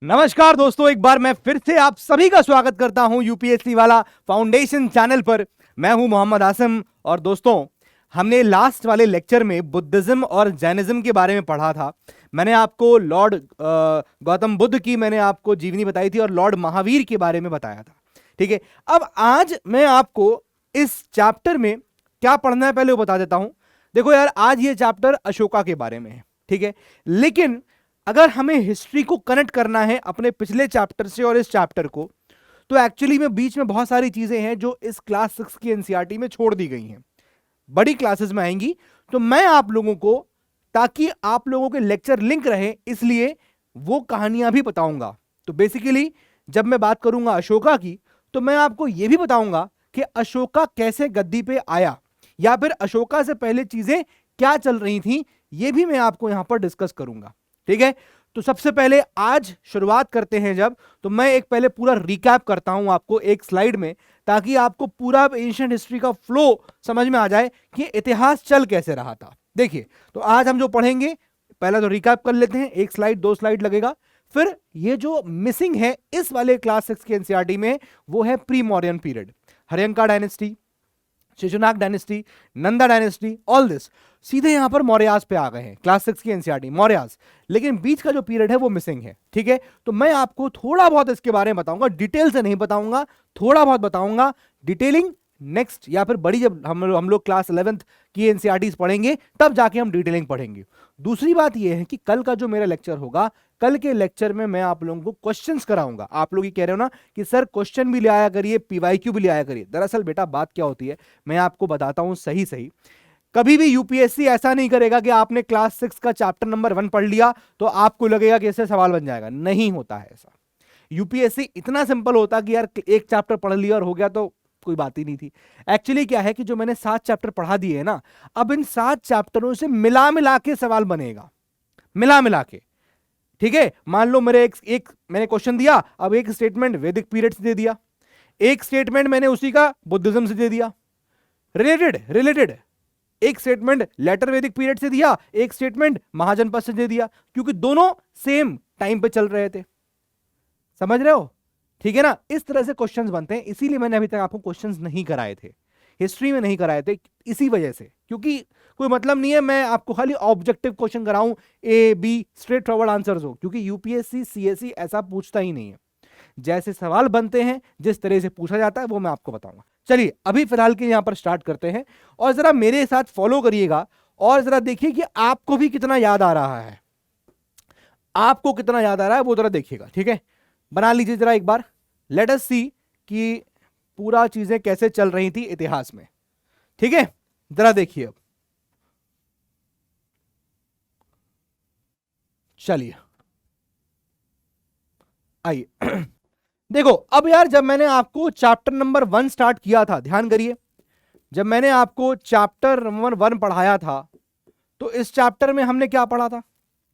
नमस्कार दोस्तों, एक बार मैं फिर से आप सभी का स्वागत करता हूं यूपीएससी वाला फाउंडेशन चैनल पर। मैं हूं मोहम्मद आसिम। और दोस्तों, हमने लास्ट वाले लेक्चर में बुद्धिज्म और जैनिज्म के बारे में पढ़ा था। मैंने आपको लॉर्ड गौतम बुद्ध की मैंने आपको जीवनी बताई थी और लॉर्ड महावीर के बारे में बताया था। ठीक है, अब आज मैं आपको इस चैप्टर में क्या पढ़ना है पहले वो बता देता हूं। देखो यार, आज ये चैप्टर अशोका के बारे में है, ठीक है, लेकिन अगर हमें हिस्ट्री को कनेक्ट करना है अपने पिछले चैप्टर से और इस चैप्टर को, तो एक्चुअली में बीच में बहुत सारी चीजें हैं जो इस क्लास 6 की एनसीईआरटी में छोड़ दी गई हैं, बड़ी क्लासेस में आएंगी। तो मैं आप लोगों को, ताकि आप लोगों के लेक्चर लिंक रहे, इसलिए वो कहानियां भी बताऊंगा। तो बेसिकली जब मैं बात करूंगा अशोका की, तो मैं आपको यह भी बताऊंगा कि अशोका कैसे गद्दी पे आया, या फिर अशोका से पहले चीजें क्या चल रही थी, यह भी मैं आपको यहां पर डिस्कस करूंगा। ठीक है, तो सबसे पहले आज शुरुआत करते हैं जब, तो मैं एक पहले पूरा रिकैप करता हूं आपको एक स्लाइड में, ताकि आपको पूरा एंशिएंट हिस्ट्री का फ्लो समझ में आ जाए कि इतिहास चल कैसे रहा था। देखिए, तो आज हम जो पढ़ेंगे, पहला तो रिकैप कर लेते हैं, एक स्लाइड 2 स्लाइड लगेगा। फिर ये जो मिसिंग है इस वाले क्लास 6 के एनसीईआरटी में, वो है pre Mauryan period, Haryanka dynasty, Shishunaga dynasty, Nanda dynasty, all this सीधे यहां पर मौर्यास पे आ गए हैं क्लास 6 की एनसीईआरटी, मौर्यास। लेकिन बीच का जो पीरियड है वो मिसिंग है। ठीक है, तो मैं आपको थोड़ा बहुत इसके बारे में बताऊंगा, डिटेल से नहीं बताऊंगा, थोड़ा बहुत बताऊंगा। डिटेलिंग नेक्स्ट, या फिर बड़ी जब हम लोग क्लास 11th की एनसीईआरटी पढ़ेंगे तब जाके हम डिटेलिंग पढ़ेंगे। दूसरी बात यह है कि कल का जो मेरा लेक्चर होगा, कल के लेक्चर में मैं आप लोगों को क्वेश्चंस कराऊंगा। आप लोग ये कह रहे हो ना कि सर क्वेश्चन भी ले आया करिए, पीवाईक्यू भी ले आया करिए। दरअसल बेटा बात क्या होती है, मैं आपको बताता हूं सही सही। कभी भी यूपीएससी ऐसा नहीं करेगा कि आपने क्लास 6 का चैप्टर नंबर 1 पढ़ लिया तो आपको लगेगा कि इससे सवाल बन जाएगा। नहीं होता है ऐसा। यूपीएससी इतना सिंपल होता कि यार एक चैप्टर पढ़ लिया और हो गया तो कोई बात ही नहीं थी। एक्चुअली क्या है कि जो मैंने 7 चैप्टर पढ़ा दिए है ना, अब इन 7 चैप्टरों से मिला मिला के सवाल बनेगा, मिला मिला के। ठीक है, मान लो मेरे एक मैंने क्वेश्चन दिया, अब एक स्टेटमेंट वैदिक पीरियड से दे दिया, एक स्टेटमेंट मैंने उसी का बुद्धिज्म से दे दिया, रिलेटेड रिलेटेड। एक स्टेटमेंट लेटर वैदिक पीरियड से दिया, एक स्टेटमेंट महाजनपद से दे दिया, क्योंकि दोनों सेम टाइम पे चल रहे थे। समझ रहे हो? ठीक है ना, इस तरह से क्वेश्चंस बनते हैं। इसीलिए मैंने अभी तक आपको क्वेश्चंस नहीं कराए थे, हिस्ट्री में नहीं कराए थे, इसी वजह से, क्योंकि कोई मतलब नहीं है मैं आपको खाली ऑब्जेक्टिव क्वेश्चन कराऊं, A B straightforward answers हो, क्योंकि यूपीएससी सीएससी ऐसा पूछता ही नहीं है। जैसे सवाल बनते हैं, जिस तरह से पूछा जाता है, वो मैं आपको बताऊंगा। चलिए अभी फिलहाल के यहां पर स्टार्ट करते हैं, और जरा मेरे साथ फॉलो करिएगा, और जरा देखिए कि आपको भी कितना याद आ रहा है, आपको कितना याद आ रहा है वो जरा देखिएगा। ठीक है, बना लीजिए जरा एक बार। लेट अस सी कि पूरा चीजें कैसे चल रही थी इतिहास में। ठीक है, जरा देखिए अब। चलिए आइए देखो, अब यार जब मैंने आपको चैप्टर नंबर 1 स्टार्ट किया था, ध्यान करिए, जब मैंने आपको चैप्टर नंबर 1 पढ़ाया था, तो इस चैप्टर में हमने क्या पढ़ा था?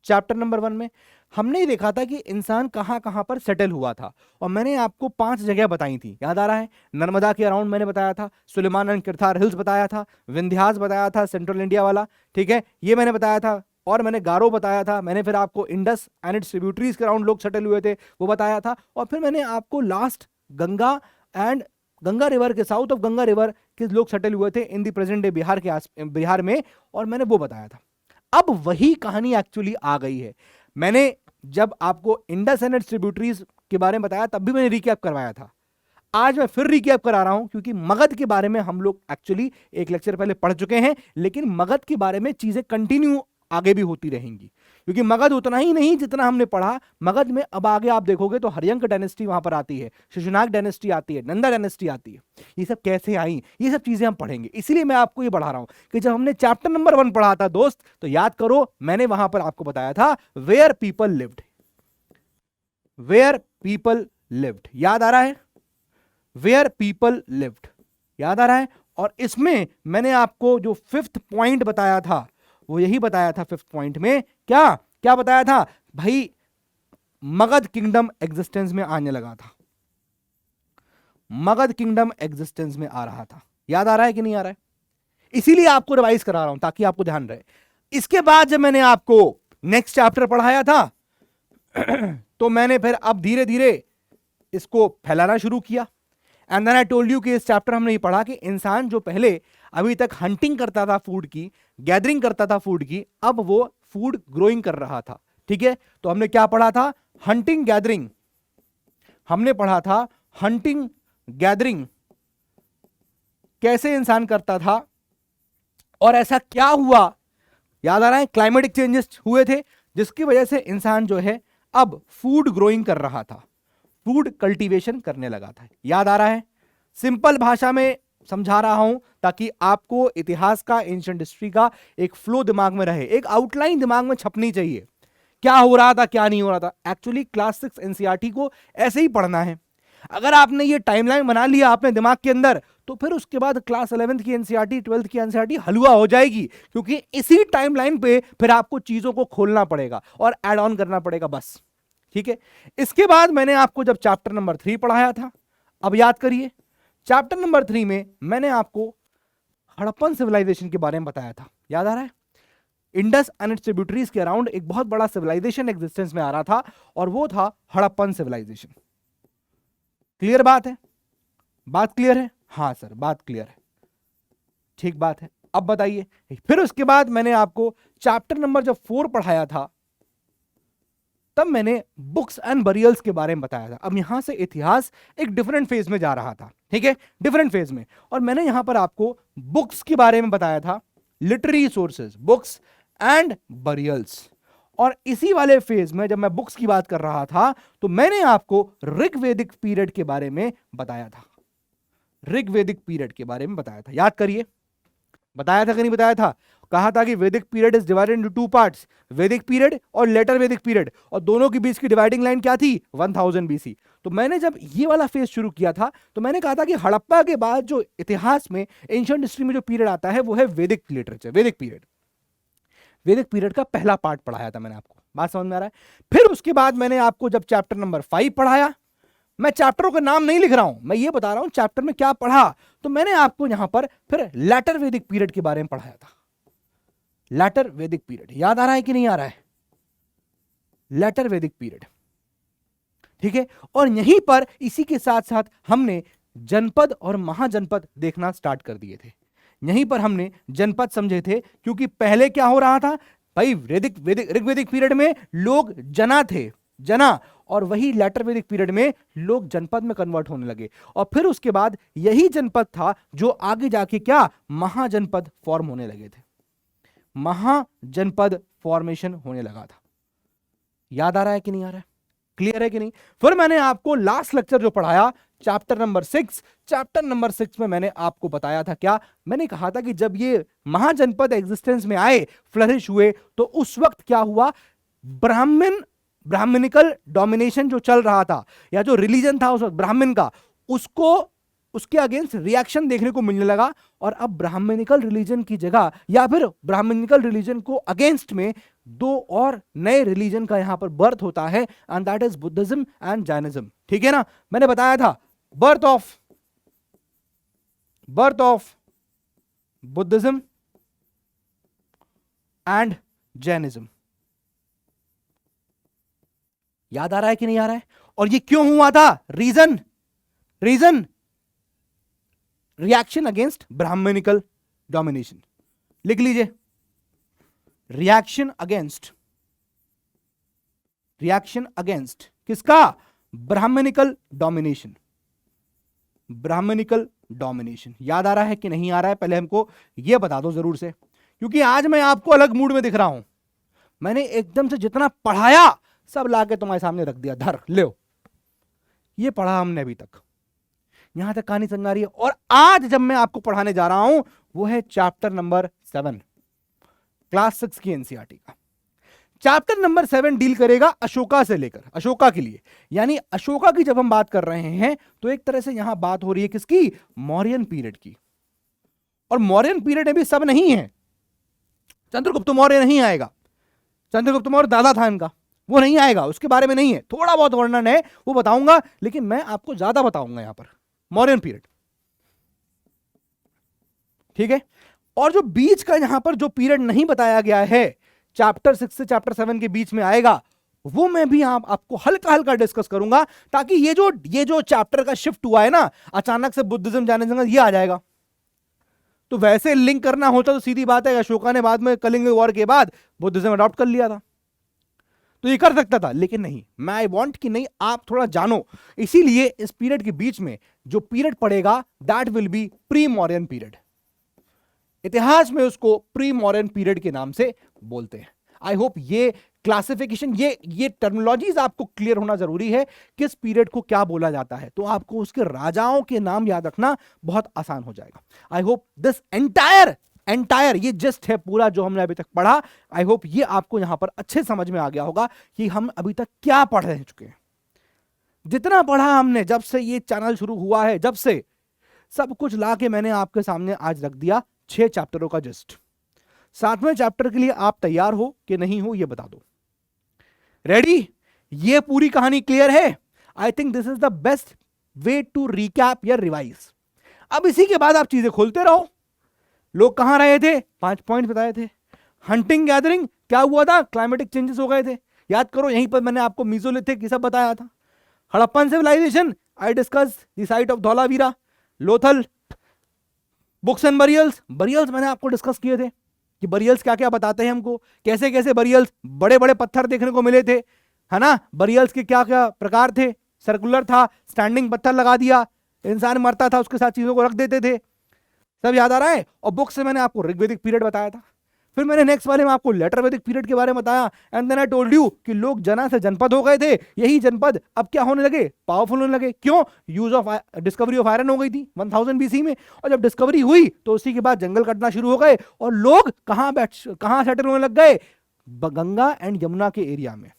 चैप्टर नंबर 1 में हमने ही देखा था कि इंसान कहां कहां पर सेटल हुआ था, और मैंने आपको 5 जगह बताई थी, याद आ रहा है? नर्मदा के अराउंड मैंने बताया था, सुलेमान एंड किरथार हिल्स बताया था, विंध्यास बताया था, सेंट्रल इंडिया वाला, ठीक है, ये मैंने बताया था, और मैंने गारो बताया था, मैंने फिर आपको इंडस एंड इट्स ट्रिब्यूटरीज के अराउंड लोग सेटल हुए थे वो बताया था, और फिर मैंने आपको last Ganga and Ganga river के साउथ ऑफ गंगा रिवर के लोग सेटल हुए थे इन दी प्रेजेंट डे बिहार के बिहार में, और मैंने वो बताया था। अब वही कहानी एक्चुअली आ गई है। मैंने जब आपको इंडस एंड इट्स ट्रिब्यूटरीज के बारे में बताया तब भी मैंने रिकैप करवाया था, आज मैं फिर रिकैप करा रहा हूं, क्योंकि मगध के बारे में हम लोग एक्चुअली एक लेक्चर पहले पढ़ चुके हैं, लेकिन मगध के बारे में चीजें कंटिन्यू आगे भी होती रहेंगी, क्योंकि मगध उतना ही नहीं जितना हमने पढ़ा। मगध में अब आगे आप देखोगे तो हर्यंक डायनेस्टी वहां पर आती है, शिशुनाग डायनेस्टी आती है, नंदा डायनेस्टी आती है, ये सब कैसे आई, ये सब चीजें हम पढ़ेंगे। इसीलिए मैं आपको ये बढ़ा रहा हूं कि जब हमने चैप्टर नंबर 1 पढ़ा था दोस्त, तो याद करो मैंने वहां पर आपको बताया था where people lived, where people lived, याद आ रहा है? वेयर पीपल लिव्ड, याद आ रहा है? और इसमें मैंने आपको जो 5th पॉइंट बताया था, वो यही बताया था 5th पॉइंट में, क्या क्या बताया था भाई? मगध किंगडम एग्जिस्टेंस में आने लगा था, मगध किंगडम एग्जिस्टेंस में आ रहा था। याद आ रहा है कि नहीं आ रहा है? इसीलिए आपको रिवाइज करा रहा हूं ताकि आपको ध्यान रहे। इसके बाद जब मैंने आपको नेक्स्ट चैप्टर पढ़ाया था तो मैंने फिर अब धीरे धीरे इसको फैलाना शुरू किया। And then I told you कि इस चैप्टर हमने ये पढ़ा कि इंसान जो पहले अभी तक हंटिंग करता था फूड की, गैदरिंग करता था फूड की, अब वो फूड ग्रोइंग कर रहा था। ठीक है, तो हमने क्या पढ़ा था? Hunting gathering. हमने पढ़ा था हंटिंग गैदरिंग कैसे इंसान करता था और ऐसा क्या हुआ, याद आ रहा है? क्लाइमेटिक चेंजेस हुए थे जिसकी वजह से इंसान जो है अब फूड ग्रोइंग कर रहा था, फूड कल्टीवेशन करने लगा था। याद आ रहा है? सिंपल भाषा में समझा रहा हूं ताकि आपको इतिहास का, एंशिएंट हिस्ट्री का एक फ्लो दिमाग में रहे, एक आउटलाइन दिमाग में छपनी चाहिए, क्या हो रहा था क्या नहीं हो रहा था। एक्चुअली क्लास 6 एनसीईआरटी को ऐसे ही पढ़ना है। अगर आपने ये टाइमलाइन बना लिया अपने दिमाग के अंदर, तो फिर उसके बाद क्लास 11th की एनसीईआरटी, 12th की एनसीईआरटी हलवा हो जाएगी, क्योंकि इसी टाइमलाइन पे फिर आपको चीजों को खोलना पड़ेगा और ऐड ऑन करना पड़ेगा, बस। ठीक है, इसके बाद मैंने आपको जब चैप्टर नंबर 3 पढ़ाया था, अब याद करिए, चैप्टर नंबर 3 में मैंने आपको हड़प्पन सिविलाइजेशन के बारे में बताया था। याद आ रहा है? इंडस एंड इट्स ट्रिब्यूटरीज के अराउंड एक बहुत बड़ा सिविलाइजेशन एग्जिस्टेंस में आ रहा था और वो था हड़प्पन सिविलाइजेशन। क्लियर बात है? बात क्लियर है? हाँ सर, बात क्लियर है। ठीक बात है। अब बताइए, फिर उसके बाद मैंने आपको चैप्टर नंबर जब 4 पढ़ाया था, तब मैंने बुक्स एंड बरियल्स के बारे में बताया था। अब यहां से इतिहास एक डिफरेंट फेज में जा रहा था। ठीक है, डिफरेंट फेज में, और मैंने यहां पर आपको बुक्स के बारे में बताया था, literary sources, books and burials. और इसी वाले फेज में जब मैं बुक्स की बात कर रहा था, तो मैंने आपको ऋग्वेदिक पीरियड के बारे में बताया था। ऋग्वेदिक पीरियड के बारे में बताया था, याद करिए, बताया था कि नहीं बताया था? कहा था कि वैदिक period is divided into 2 parts, वैदिक पीरियड और लेटर वैदिक पीरियड, और दोनों के बीच की डिवाइडिंग लाइन क्या थी? 1000 बीसी। तो मैंने जब ये वाला फेज शुरू किया था, तो मैंने कहा था कि हड़प्पा के बाद जो इतिहास में, एंशिएंट हिस्ट्री में जो पीरियड आता है वो है वैदिक लिटरेचर, वैदिक पीरियड। वैदिक पीरियड का पहला पार्ट पढ़ाया था मैंने आपको, बात समझ में आ रहा है? फिर उसके बाद मैंने आपको जब चैप्टर नंबर 5 पढ़ाया, मैं चैप्टरों का नाम नहीं लिख रहा हूं, मैं ये बता रहा हूं चैप्टर में क्या पढ़ा, तो मैंने आपको यहां पर फिर लेटर वैदिक पीरियड के बारे में पढ़ाया था। लेटर वैदिक पीरियड याद आ रहा है कि नहीं आ रहा है? लेटर वैदिक पीरियड, ठीक है। और यहीं पर इसी के साथ साथ हमने जनपद और महाजनपद देखना स्टार्ट कर दिए थे। यहीं पर हमने जनपद समझे थे, क्योंकि पहले क्या हो रहा था भाई, ऋग्वेदिक पीरियड में लोग जना थे, जना, और वही लेटर वैदिक पीरियड में लोग जनपद में कन्वर्ट होने लगे, और फिर उसके बाद यही जनपद था जो आगे जाके क्या, महाजनपद फॉर्म होने लगे थे, महाजनपद फॉर्मेशन होने लगा था। याद आ रहा है कि नहीं आ रहा है? क्लियर है कि नहीं? फिर मैंने आपको लास्ट लेक्चर जो पढ़ाया, चैप्टर नंबर 6, चैप्टर नंबर 6 में मैंने आपको बताया था क्या, मैंने कहा था कि जब ये महाजनपद एग्जिस्टेंस में आए, फ्लरिश हुए, तो उस वक्त क्या हुआ, ब्राह्मणिकल डोमिनेशन जो चल रहा था, या जो रिलीजन था उस वक्त ब्राह्मण का, उसके अगेंस्ट रिएक्शन देखने को मिलने लगा, और अब ब्राह्मणिकल रिलीजन की जगह, या फिर ब्राह्मणिकल रिलीजन को अगेंस्ट में 2 और नए रिलीजन का यहां पर बर्थ होता है, and that is Buddhism and Jainism. ठीक है ना? मैंने बताया था birth of Buddhism and Jainism. याद आ रहा है कि नहीं आ रहा है? और ये क्यों हुआ था? Reason reaction against Brahmanical domination. लिख लीजिए, रिएक्शन अगेंस्ट किसका? Brahmanical domination. ब्राह्मणिकल डोमिनेशन याद आ रहा है कि नहीं आ रहा है? पहले हमको यह बता दो जरूर से, क्योंकि आज मैं आपको अलग मूड में दिख रहा हूं। मैंने एकदम से जितना पढ़ाया सब लाके तुम्हारे सामने रख दिया, धर लो, ये पढ़ा हमने अभी तक, यहां तक कहानी समझ आ रही है। और आज जब मैं आपको पढ़ाने जा रहा हूं, वो है चैप्टर नंबर 7, क्लास 6 की एनसीईआरटी का। चैप्टर नंबर 7 डील करेगा अशोका से लेकर, अशोका के लिए, यानी अशोका की जब हम बात कर रहे हैं, तो एक तरह से यहां बात हो रही है किसकी? मौर्यन पीरियड की। और मौर्यन पीरियड में भी सब नहीं है, चंद्रगुप्त मौर्य नहीं आएगा, चंद्रगुप्त मौर्य दादा था इनका, वो नहीं आएगा, उसके बारे में नहीं है, थोड़ा बहुत वर्णन है वो बताऊंगा, लेकिन मैं आपको ज्यादा बताऊंगा यहां पर मौर्यन पीरियड। ठीक है? और जो बीच का यहां पर जो पीरियड नहीं बताया गया है, चैप्टर 6 से चैप्टर 7 के बीच में आएगा, वो मैं भी आपको हल्का हल्का डिस्कस करूंगा, ताकि ये जो चैप्टर का शिफ्ट हुआ है ना, अचानक से बुद्धिज्म जैनिज्म ये आ जाएगा। तो वैसे लिंक करना होता तो सीधी बात है, अशोका ने बाद में कलिंग वॉर के बाद बुद्धिज्म अडॉप्ट कर लिया था, तो ये कर सकता था, लेकिन नहीं। मैं आई वांट कि नहीं, आप थोड़ा जानो। इसीलिए इस पीरियड के बीच में जो पीरियड पड़ेगा that will be pre modern period. इतिहास में उसको प्री मॉडर्न पीरियड के नाम से बोलते हैं। आई होप ये क्लासिफिकेशन, ये टर्मिनोलॉजीज आपको क्लियर होना जरूरी है, किस पीरियड को क्या बोला जाता है, तो आपको उसके राजाओं के नाम याद रखना बहुत आसान हो जाएगा। आई होप दिस एंटायर ये जस्ट है पूरा जो हमने अभी तक पढ़ा। आई होप ये आपको यहां पर अच्छे समझ में आ गया होगा कि हम अभी तक क्या पढ़ रह चुके हैं। जितना पढ़ा हमने, जब से ये चैनल शुरू हुआ है, जब से सब कुछ ला के मैंने आपके सामने आज रख दिया, 6 चैप्टरों का जस्ट। 7वें चैप्टर के लिए आप तैयार हो कि नहीं हो, ये बता दो। रेडी? ये पूरी कहानी क्लियर है? I think this is the best way to recap या रिवाइज। अब इसी के बाद आप चीजें खोलते रहो। लोग कहां रहे थे? 5 पॉइंट बताए थे। हंटिंग गैदरिंग क्या हुआ था? क्लाइमेटिक चेंजेस हो गए थे, याद करो। यहीं पर मैंने आपको मीसोलिथिक ये सब बताया था। Harappan civilisation, I discuss the site of Dholavira. Lothal, books and burials मैंने आपको डिस्कस किए थे कि बरियल्स क्या क्या बताते हैं हमको, कैसे कैसे बरियल्स, बड़े बड़े पत्थर देखने को मिले थे, है ना। बरियल्स के क्या क्या प्रकार थे, सर्कुलर था, स्टैंडिंग पत्थर लगा दिया, इंसान मरता था उसके साथ चीजों को रख देते थे, सब याद आ रहा है। और बुक से मैंने आपको ऋग्वेदिक पीरियड बताया था, फिर मैंने नेक्स्ट वाले में आपको लेटर वैदिक पीरियड के बारे में बताया। And then I told you कि लोग जना से जनपद हो गए थे, यही जनपद अब क्या होने लगे? पावरफुल होने लगे। क्यों? Use of discovery of iron हो गई थी 1000 बीसी में, और जब डिस्कवरी हुई तो उसी के बाद जंगल कटना शुरू हो गए, और लोग कहां सेटल होने लग गए? गंगा एंड यमुना के एरिया में,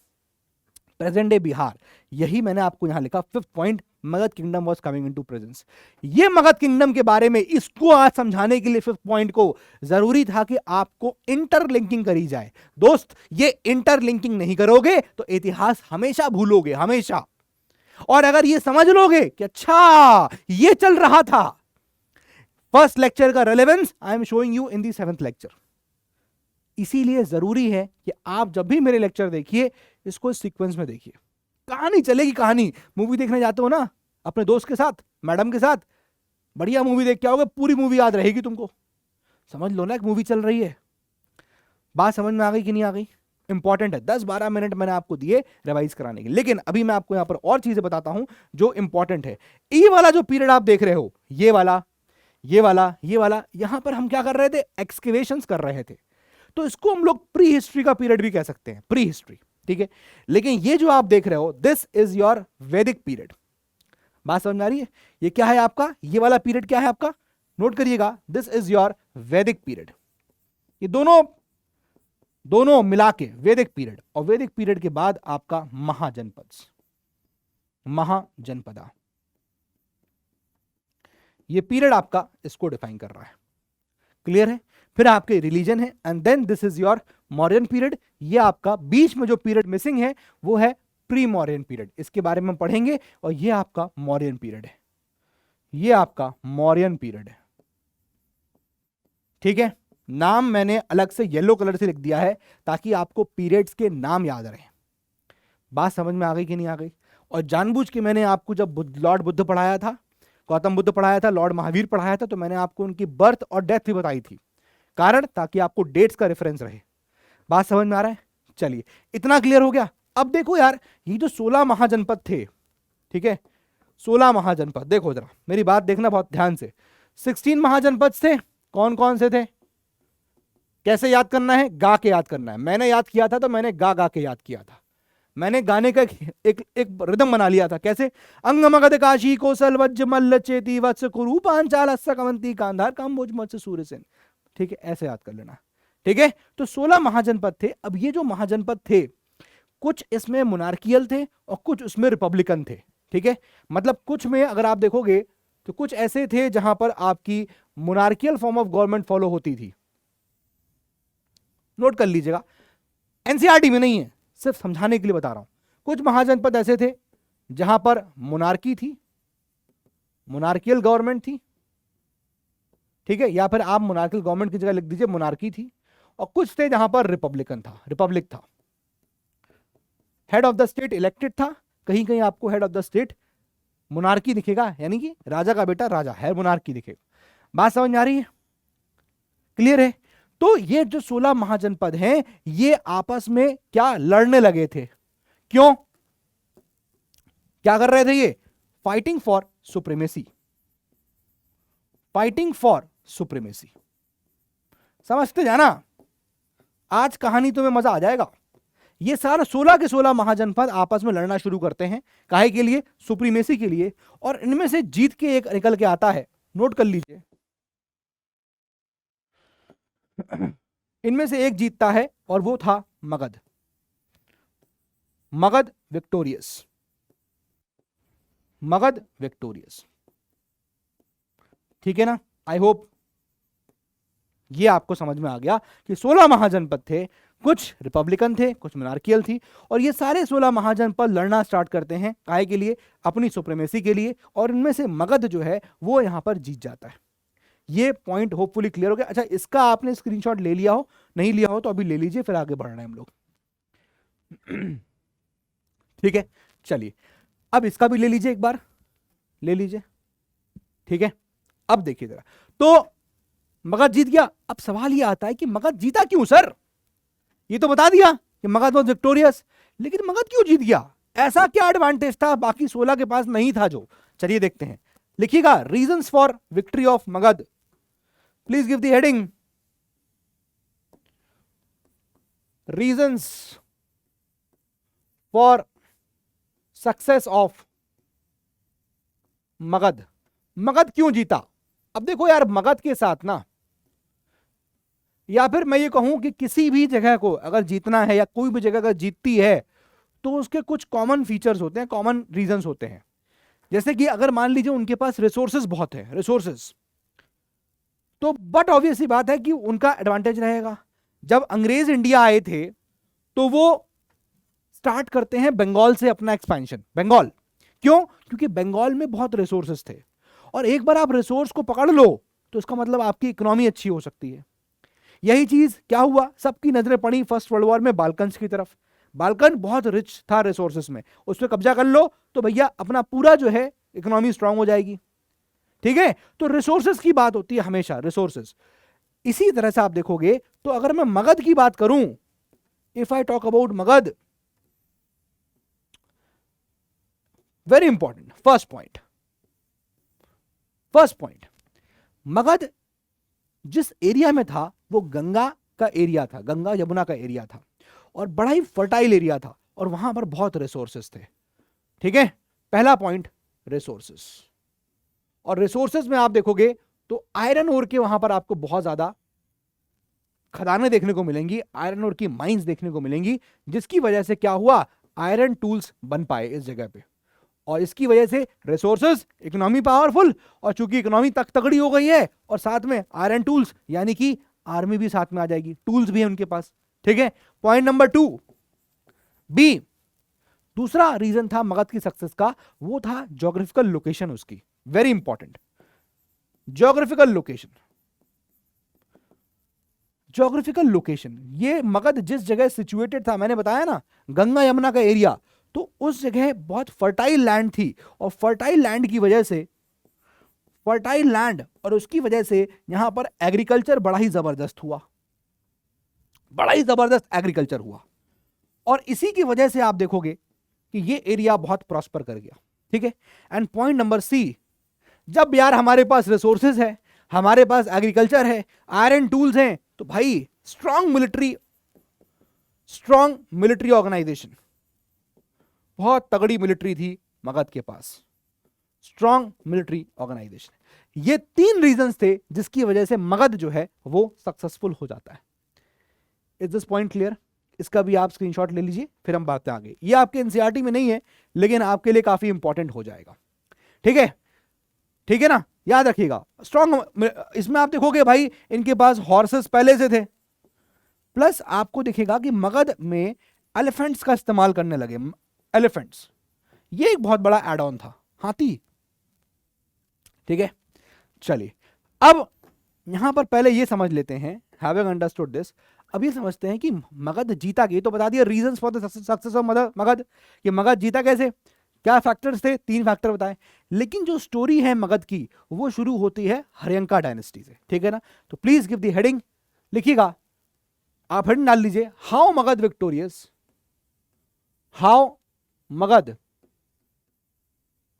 प्रेजेंट डे बिहार। यही मैंने आपको यहां लिखा 5th point, Magadh kingdom was coming into presence. ये मगध किंगडम के बारे में, इसको आज समझाने के लिए 5th पॉइंट को जरूरी था कि आपको इंटरलिंकिंग करी जाए। दोस्त, ये इंटरलिंकिंग नहीं करोगे तो इतिहास हमेशा भूलोगे, हमेशा। और अगर ये समझ लोगे कि अच्छा ये चल रहा था, फर्स्ट लेक्चर का relevance I am showing you in the 7th lecture. इसीलिए जरूरी है कि आप जब भी मेरे लेक्चर देखिए, इसको सीक्वेंस में देखिए। कहानी चलेगी, कहानी। मूवी देखने जाते हो ना अपने दोस्त के साथ, मैडम के साथ, बढ़िया मूवी देख के आओगे, पूरी मूवी याद रहेगी तुमको। समझ लो ना एक मूवी चल रही है। बात समझ में आ गई कि नहीं आ गई? इंपॉर्टेंट है। 10-12 मिनट मैंने आपको दिए रिवाइज कराने के, लेकिन अभी मैं आपको यहां पर और चीजें बताता हूं जो इंपॉर्टेंट है। ये वाला जो पीरियड आप देख रहे हो, ये वाला, यहां पर हम क्या कर रहे थे? एक्सकेवेशंस कर रहे थे। तो इसको हम लोग प्री हिस्ट्री का पीरियड भी कह सकते हैं, प्री हिस्ट्री, ठीक है। लेकिन ये जो आप देख रहे हो, दिस इज योर वैदिक पीरियड। बात समझ में आ रही है? ये क्या है आपका? ये वाला पीरियड क्या है आपका? नोट करिएगा, दिस इज योर वैदिक पीरियड। ये दोनों मिला के वैदिक पीरियड, और वैदिक पीरियड के बाद आपका महाजनपदा। ये पीरियड आपका इसको डिफाइन कर रहा है। क्लियर है? फिर आपके रिलीजन है, and then this is your modern period. ये आपका बीच में जो पीरियड मिसिंग है वो है प्री मॉडर्न पीरियड। इसके बारे में हम पढ़ेंगे। और ये आपका मॉडर्न पीरियड है, ये आपका मौर्यन पीरियड है, ठीक है। नाम मैंने अलग से येलो कलर से लिख दिया है ताकि आपको पीरियड्स के नाम याद रहे। बात समझ में आ गई कि नहीं आ गई? और जानबूझ के मैंने आपको जब लॉर्ड बुद्ध पढ़ाया था, गौतम बुद्ध पढ़ाया था, लॉर्ड महावीर पढ़ाया था, तो मैंने आपको उनकी बर्थ और डेथ भी बताई थी, कारण ताकि आपको डेट्स का रेफरेंस रहे। बात समझ में आ रहा है? चलिए, इतना क्लियर हो गया। अब देखो यार, ये जो 16 महाजनपद थे, ठीक है, 16 महाजनपद, देखो जरा मेरी बात देखना बहुत ध्यान से। 16 महाजनपद थे, कौन कौन से थे? कैसे याद करना है? गा के याद करना है। मैंने याद किया था तो मैंने गा गा के याद किया था। मैंने गाने का एक रिदम बना लिया था। कैसे? अंग मगध काशी कौशल वज्र मल्ल चेती वत्स कुरु पांचाल कवंती गांधार काम्बोज मत्स्य सूर्यसेन, ठीक है, ऐसे याद कर लेना, ठीक है। तो 16 महाजनपद थे। अब ये जो महाजनपद थे, कुछ इसमें मोनार्कियल थे और कुछ उसमें रिपब्लिकन थे, ठीक है। मतलब कुछ में अगर आप देखोगे तो कुछ ऐसे थे जहां पर आपकी monarchial form of government follow होती थी। नोट कर लीजिएगा, एनसीईआरटी में नहीं है, सिर्फ समझाने के लिए बता रहा हूं। कुछ महाजनपद ऐसे थे जहां पर मोनार्की थी, मोनार्कियल गवर्नमेंट थी, ठीक है, या फिर आप मोनार्कियल गवर्नमेंट की जगह लिख दीजिए मोनार्की थी। और कुछ थे जहां पर रिपब्लिक था। Head of the state elected था, कहीं कहीं आपको head of the state monarchy दिखेगा, यानी कि राजा का बेटा राजा है, मोनार्की दिखेगा। बात समझ में आ रही है? क्लियर है? तो ये जो 16 महाजनपद हैं ये आपस में क्या लड़ने लगे थे? क्यों क्या कर रहे थे ये? Fighting for supremacy, fighting for supremacy. समझते जाना, आज कहानी तुम्हें मजा आ जाएगा। ये सारा 16 के 16 महाजनपद आपस में लड़ना शुरू करते हैं, काहे के लिए? सुप्रीमेसी के लिए। और इनमें से जीत के एक निकल के आता है, नोट कर लीजिए। इनमें से एक जीतता है और वो था मगध, मगध विक्टोरियस, मगध विक्टोरियस। ठीक है ना? आई होप ये आपको समझ में आ गया कि 16 महाजनपद थे, कुछ रिपब्लिकन थे, कुछ मोनार्कियल थी, और ये सारे 16 महाजनपद लड़ना स्टार्ट करते हैं, काहे के लिए? अपनी सुप्रीमेसी के लिए। और इनमें से मगध जो है वो यहां पर जीत जाता है। ये पॉइंट होपफुली क्लियर हो गया। अच्छा, इसका आपने स्क्रीनशॉट ले लिया हो, नहीं लिया हो तो अभी ले लीजिए, फिर आगे बढ़ रहे हैं हम लोग। ठीक है, चलिए अब इसका भी ले लीजिए, एक बार ले लीजिए। ठीक है, अब देखिए जरा, तो मगध जीत गया। अब सवाल ये आता है कि मगध जीता क्यों सर? ये तो बता दिया कि मगध वॉज विक्टोरियस, लेकिन मगध क्यों जीत गया? ऐसा क्या एडवांटेज था बाकी 16 के पास नहीं था जो? चलिए देखते हैं। लिखिएगा reasons for victory of Magadh, please give the heading, reasons for success of Magadh. Magadh क्यों जीता? अब देखो यार, मगध के साथ ना, या फिर मैं ये कहूं कि किसी भी जगह को अगर जीतना है या कोई भी जगह अगर जीतती है तो उसके कुछ कॉमन फीचर्स होते हैं, कॉमन रीजंस होते हैं। जैसे कि अगर मान लीजिए उनके पास रिसोर्सेज बहुत है, रिसोर्सेज, तो बट ऑब्वियस सी बात है कि उनका एडवांटेज रहेगा। जब अंग्रेज इंडिया आए थे तो वो स्टार्ट करते हैं बंगाल से अपना एक्सपेंशन। बंगाल क्यों? क्योंकि बंगाल में बहुत रिसोर्सेज थे, और एक बार आप रिसोर्स को पकड़ लो तो इसका मतलब आपकी इकोनॉमी अच्छी हो सकती है। यही चीज क्या हुआ, सबकी नजरें पड़ी फर्स्ट वर्ल्ड वॉर में बाल्कन्स की तरफ। बाल्कन बहुत रिच था रिसोर्सेज में, उस पर कब्जा कर लो तो भैया अपना पूरा जो है इकोनॉमी स्ट्रांग हो जाएगी। ठीक है, तो रिसोर्सेज की बात होती है हमेशा, रिसोर्सेज। इसी तरह से आप देखोगे तो अगर मैं मगध की बात करूं, if I talk about Magadh, very important first point, first point, Magadh जिस एरिया में था वो गंगा का एरिया था, गंगा यमुना का एरिया था, और बड़ा ही फर्टाइल एरिया था, और वहां पर बहुत रिसोर्सेस थे। ठीक है, पहला पॉइंट रिसोर्सेस। और रिसोर्सेस में आप देखोगे तो आयरन ओर के वहां पर आपको बहुत ज्यादा खदानें देखने को मिलेंगी, आयरन ओर की माइंस देखने को मिलेंगी, जिसकी वजह से क्या हुआ, आयरन टूल्स बन पाए इस जगह पे। और इसकी वजह से रिसोर्सेज, इकोनॉमी पावरफुल, और चूंकि इकोनॉमी तक तगड़ी हो गई है और साथ में आयरन टूल्स, यानी कि आर्मी भी साथ में आ जाएगी, टूल्स भी है उनके पास। ठीक है, पॉइंट नंबर 2 बी, दूसरा रीजन था मगध की सक्सेस का, वो था ज्योग्राफिकल लोकेशन उसकी, very important, geographical location. Geographical location, ये मगध जिस जगह सिचुएटेड था, मैंने बताया ना गंगा यमुना का एरिया, तो उस जगह बहुत फर्टाइल लैंड थी, और फर्टाइल लैंड की वजह से, फर्टाइल लैंड और उसकी वजह से यहां पर एग्रीकल्चर बड़ा ही जबरदस्त हुआ, बड़ा ही जबरदस्त एग्रीकल्चर हुआ। और इसी की वजह से आप देखोगे कि ये एरिया बहुत प्रॉस्पर कर गया। ठीक है, एंड पॉइंट नंबर सी, जब यार हमारे पास रिसोर्सेज है, हमारे पास एग्रीकल्चर है, आयरन टूल्स हैं, तो भाई स्ट्रांग मिलिट्री ऑर्गेनाइजेशन, बहुत तगड़ी मिलिट्री थी मगध के पास, स्ट्रांग मिलिट्री ऑर्गेनाइजेशन। ये 3 रीजंस थे जिसकी वजह से मगध जो है वो सक्सेसफुल हो जाता है। Is this point clear? इसका भी आप स्क्रीनशॉट ले लीजिए, फिर हम बात आगे। ये आपके एनसीईआरटी में नहीं है, लेकिन आपके लिए काफी इंपॉर्टेंट हो जाएगा। ठीक है, ठीक है ना, याद रखिएगा। स्ट्रांग, इसमें आप देखोगे भाई इनके पास हॉर्सेस पहले से थे, प्लस आपको दिखेगा कि मगध में एलिफेंट्स का इस्तेमाल करने लगे। एलिफेंट्स, ये एक बहुत बड़ा एड ऑन था, हाथी। ठीक है, चलिए अब यहां पर पहले ये समझ लेते हैं, हैविंग अंडरस्टूड दिस, अब ये समझते हैं कि मगध जीता, ये तो बता दिया reasons for the success of Magadh, कि मगध जीता कैसे, क्या फैक्टर्स थे, 3 फैक्टर बताए। लेकिन जो स्टोरी है मगध की वो शुरू होती है हर्यंका डायनेस्टी से, ठीक है ना। तो प्लीज गिव द हेडिंग, लिखिएगा, आप हेडिंग डाल लीजिए, how Magadh victorious, how Magadh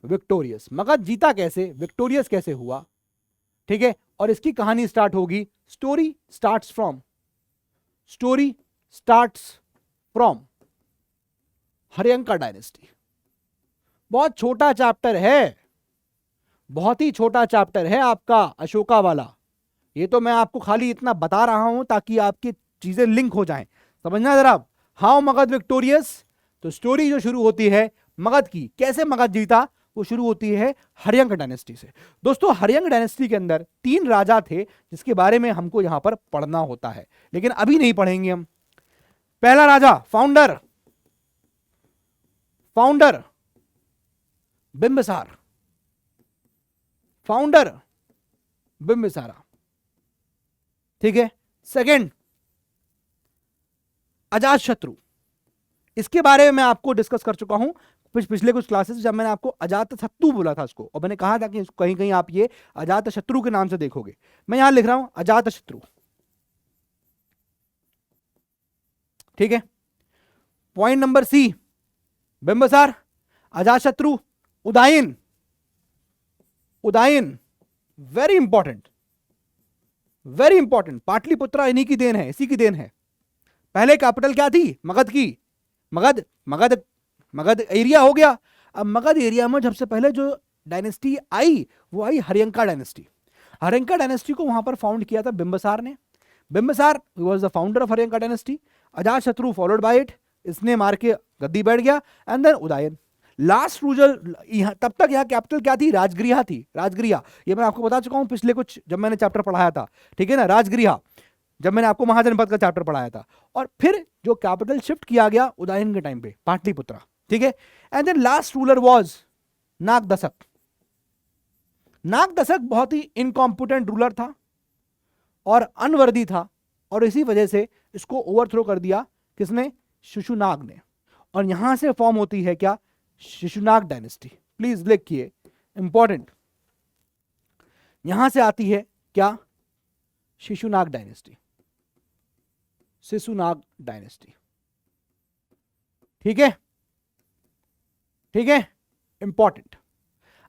victorious, Magadh जीता कैसे, विक्टोरियस कैसे हुआ, ठीक है। और इसकी कहानी स्टार्ट होगी, story starts from, story starts from Haryanka dynasty. बहुत छोटा चैप्टर है, बहुत ही छोटा चैप्टर है आपका अशोका वाला। ये तो मैं आपको खाली इतना बता रहा हूं ताकि आपकी चीजें लिंक हो जाएं, समझना जरा। हाउ मगध विक्टोरियस, तो स्टोरी जो शुरू होती है मगध की, कैसे मगध जीता, वो शुरू होती है हर्यंक डायनेस्टी से। दोस्तों हर्यंक डायनेस्टी के अंदर 3 राजा थे जिसके बारे में हमको यहां पर पढ़ना होता है, लेकिन अभी नहीं पढ़ेंगे हम। पहला राजा, फाउंडर, फाउंडर बिंबिसार, फाउंडर बिंबिसारा, ठीक है। सेकंड, अजातशत्रु, इसके बारे में मैं आपको डिस्कस कर चुका हूं पिछले कुछ क्लासेस, जब मैंने आपको अजातशत्रु बोला था उसको, और मैंने कहा था कि कहीं कहीं आप ये अजातशत्रु के नाम से देखोगे। मैं यहां लिख रहा हूं अजातशत्रु, ठीक है। Point number C, Bimbisara, Ajatashatru, Udayan, Udayan, very important, very important, Pataliputra इन्हीं की देन है, इसी की देन है। पहले कैपिटल क्या थी मगध की, मगध, मगध, मगध एरिया हो गया। अब मगध एरिया में सबसे पहले जो डायनेस्टी आई वो आई हर्यंका डायनेस्टी। हर्यंका डायनेस्टी को वहां पर फाउंड किया था बिंबिसार ने। Bimbisara was the founder of Haryanka dynasty. Ajatashatru followed by it, इसने मार के गद्दी बैठ गया, and then Udayan last ruler. तब तक यहाँ कैपिटल क्या थी, राजगृहा थी, राजगृहा। ये मैं आपको बता चुका हूं पिछले कुछ जब मैंने चैप्टर पढ़ाया था, ठीक है ना, राजगृहा, जब मैंने आपको महाजनपद का चैप्टर पढ़ाया था। और फिर जो कैपिटल शिफ्ट किया गया उदयन के टाइम पे, पाटलिपुत्रा, ठीक है। And then last ruler was Nagadasaka. Nagadasaka बहुत ही इनकॉम्पिटेंट रूलर था और अनवर्दी था, और इसी वजह से इसको ओवरथ्रो कर दिया किसने, शिशुनाग ने। और यहां से फॉर्म होती है क्या, शिशुनाग डायनेस्टी। प्लीज लिखिए, इंपॉर्टेंट, यहां से आती है क्या, शिशुनाग डायनेस्टी, शिशुनाग डायनेस्टी, ठीक है, ठीक है, इंपॉर्टेंट।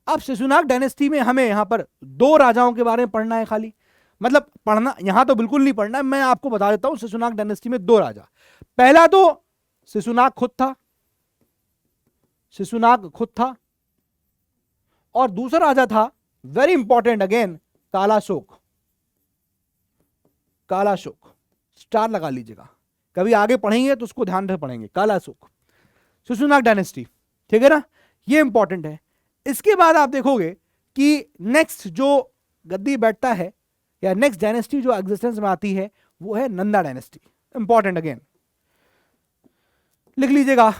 अब शिशुनाग डायनेस्टी में हमें यहां पर 2 राजाओं के बारे में पढ़ना है खाली, मतलब पढ़ना यहां तो बिल्कुल नहीं पढ़ना है, मैं आपको बता देता हूं शिशुनाग डायनेस्टी में 2 राजा। पहला तो शिशुनाग खुद था, शिशुनाग खुद था, और दूसरा राजा था very important again, Kalashoka. Kalashoka star लगा लीजिएगा, कभी आगे पढ़ेंगे तो उसको ध्यान से पढ़ेंगे। कालाशोक, शिशुनाग डायनेस्टी, ठीक है ना, ये इंपॉर्टेंट है। इसके बाद आप देखोगे कि नेक्स्ट जो गद्दी बैठता है या नेक्स्ट डायनेस्टी जो एग्जिस्टेंस में आती है वो है नंदा डायनेस्टी। इंपॉर्टेंट अगेन, लिख लीजिएगा,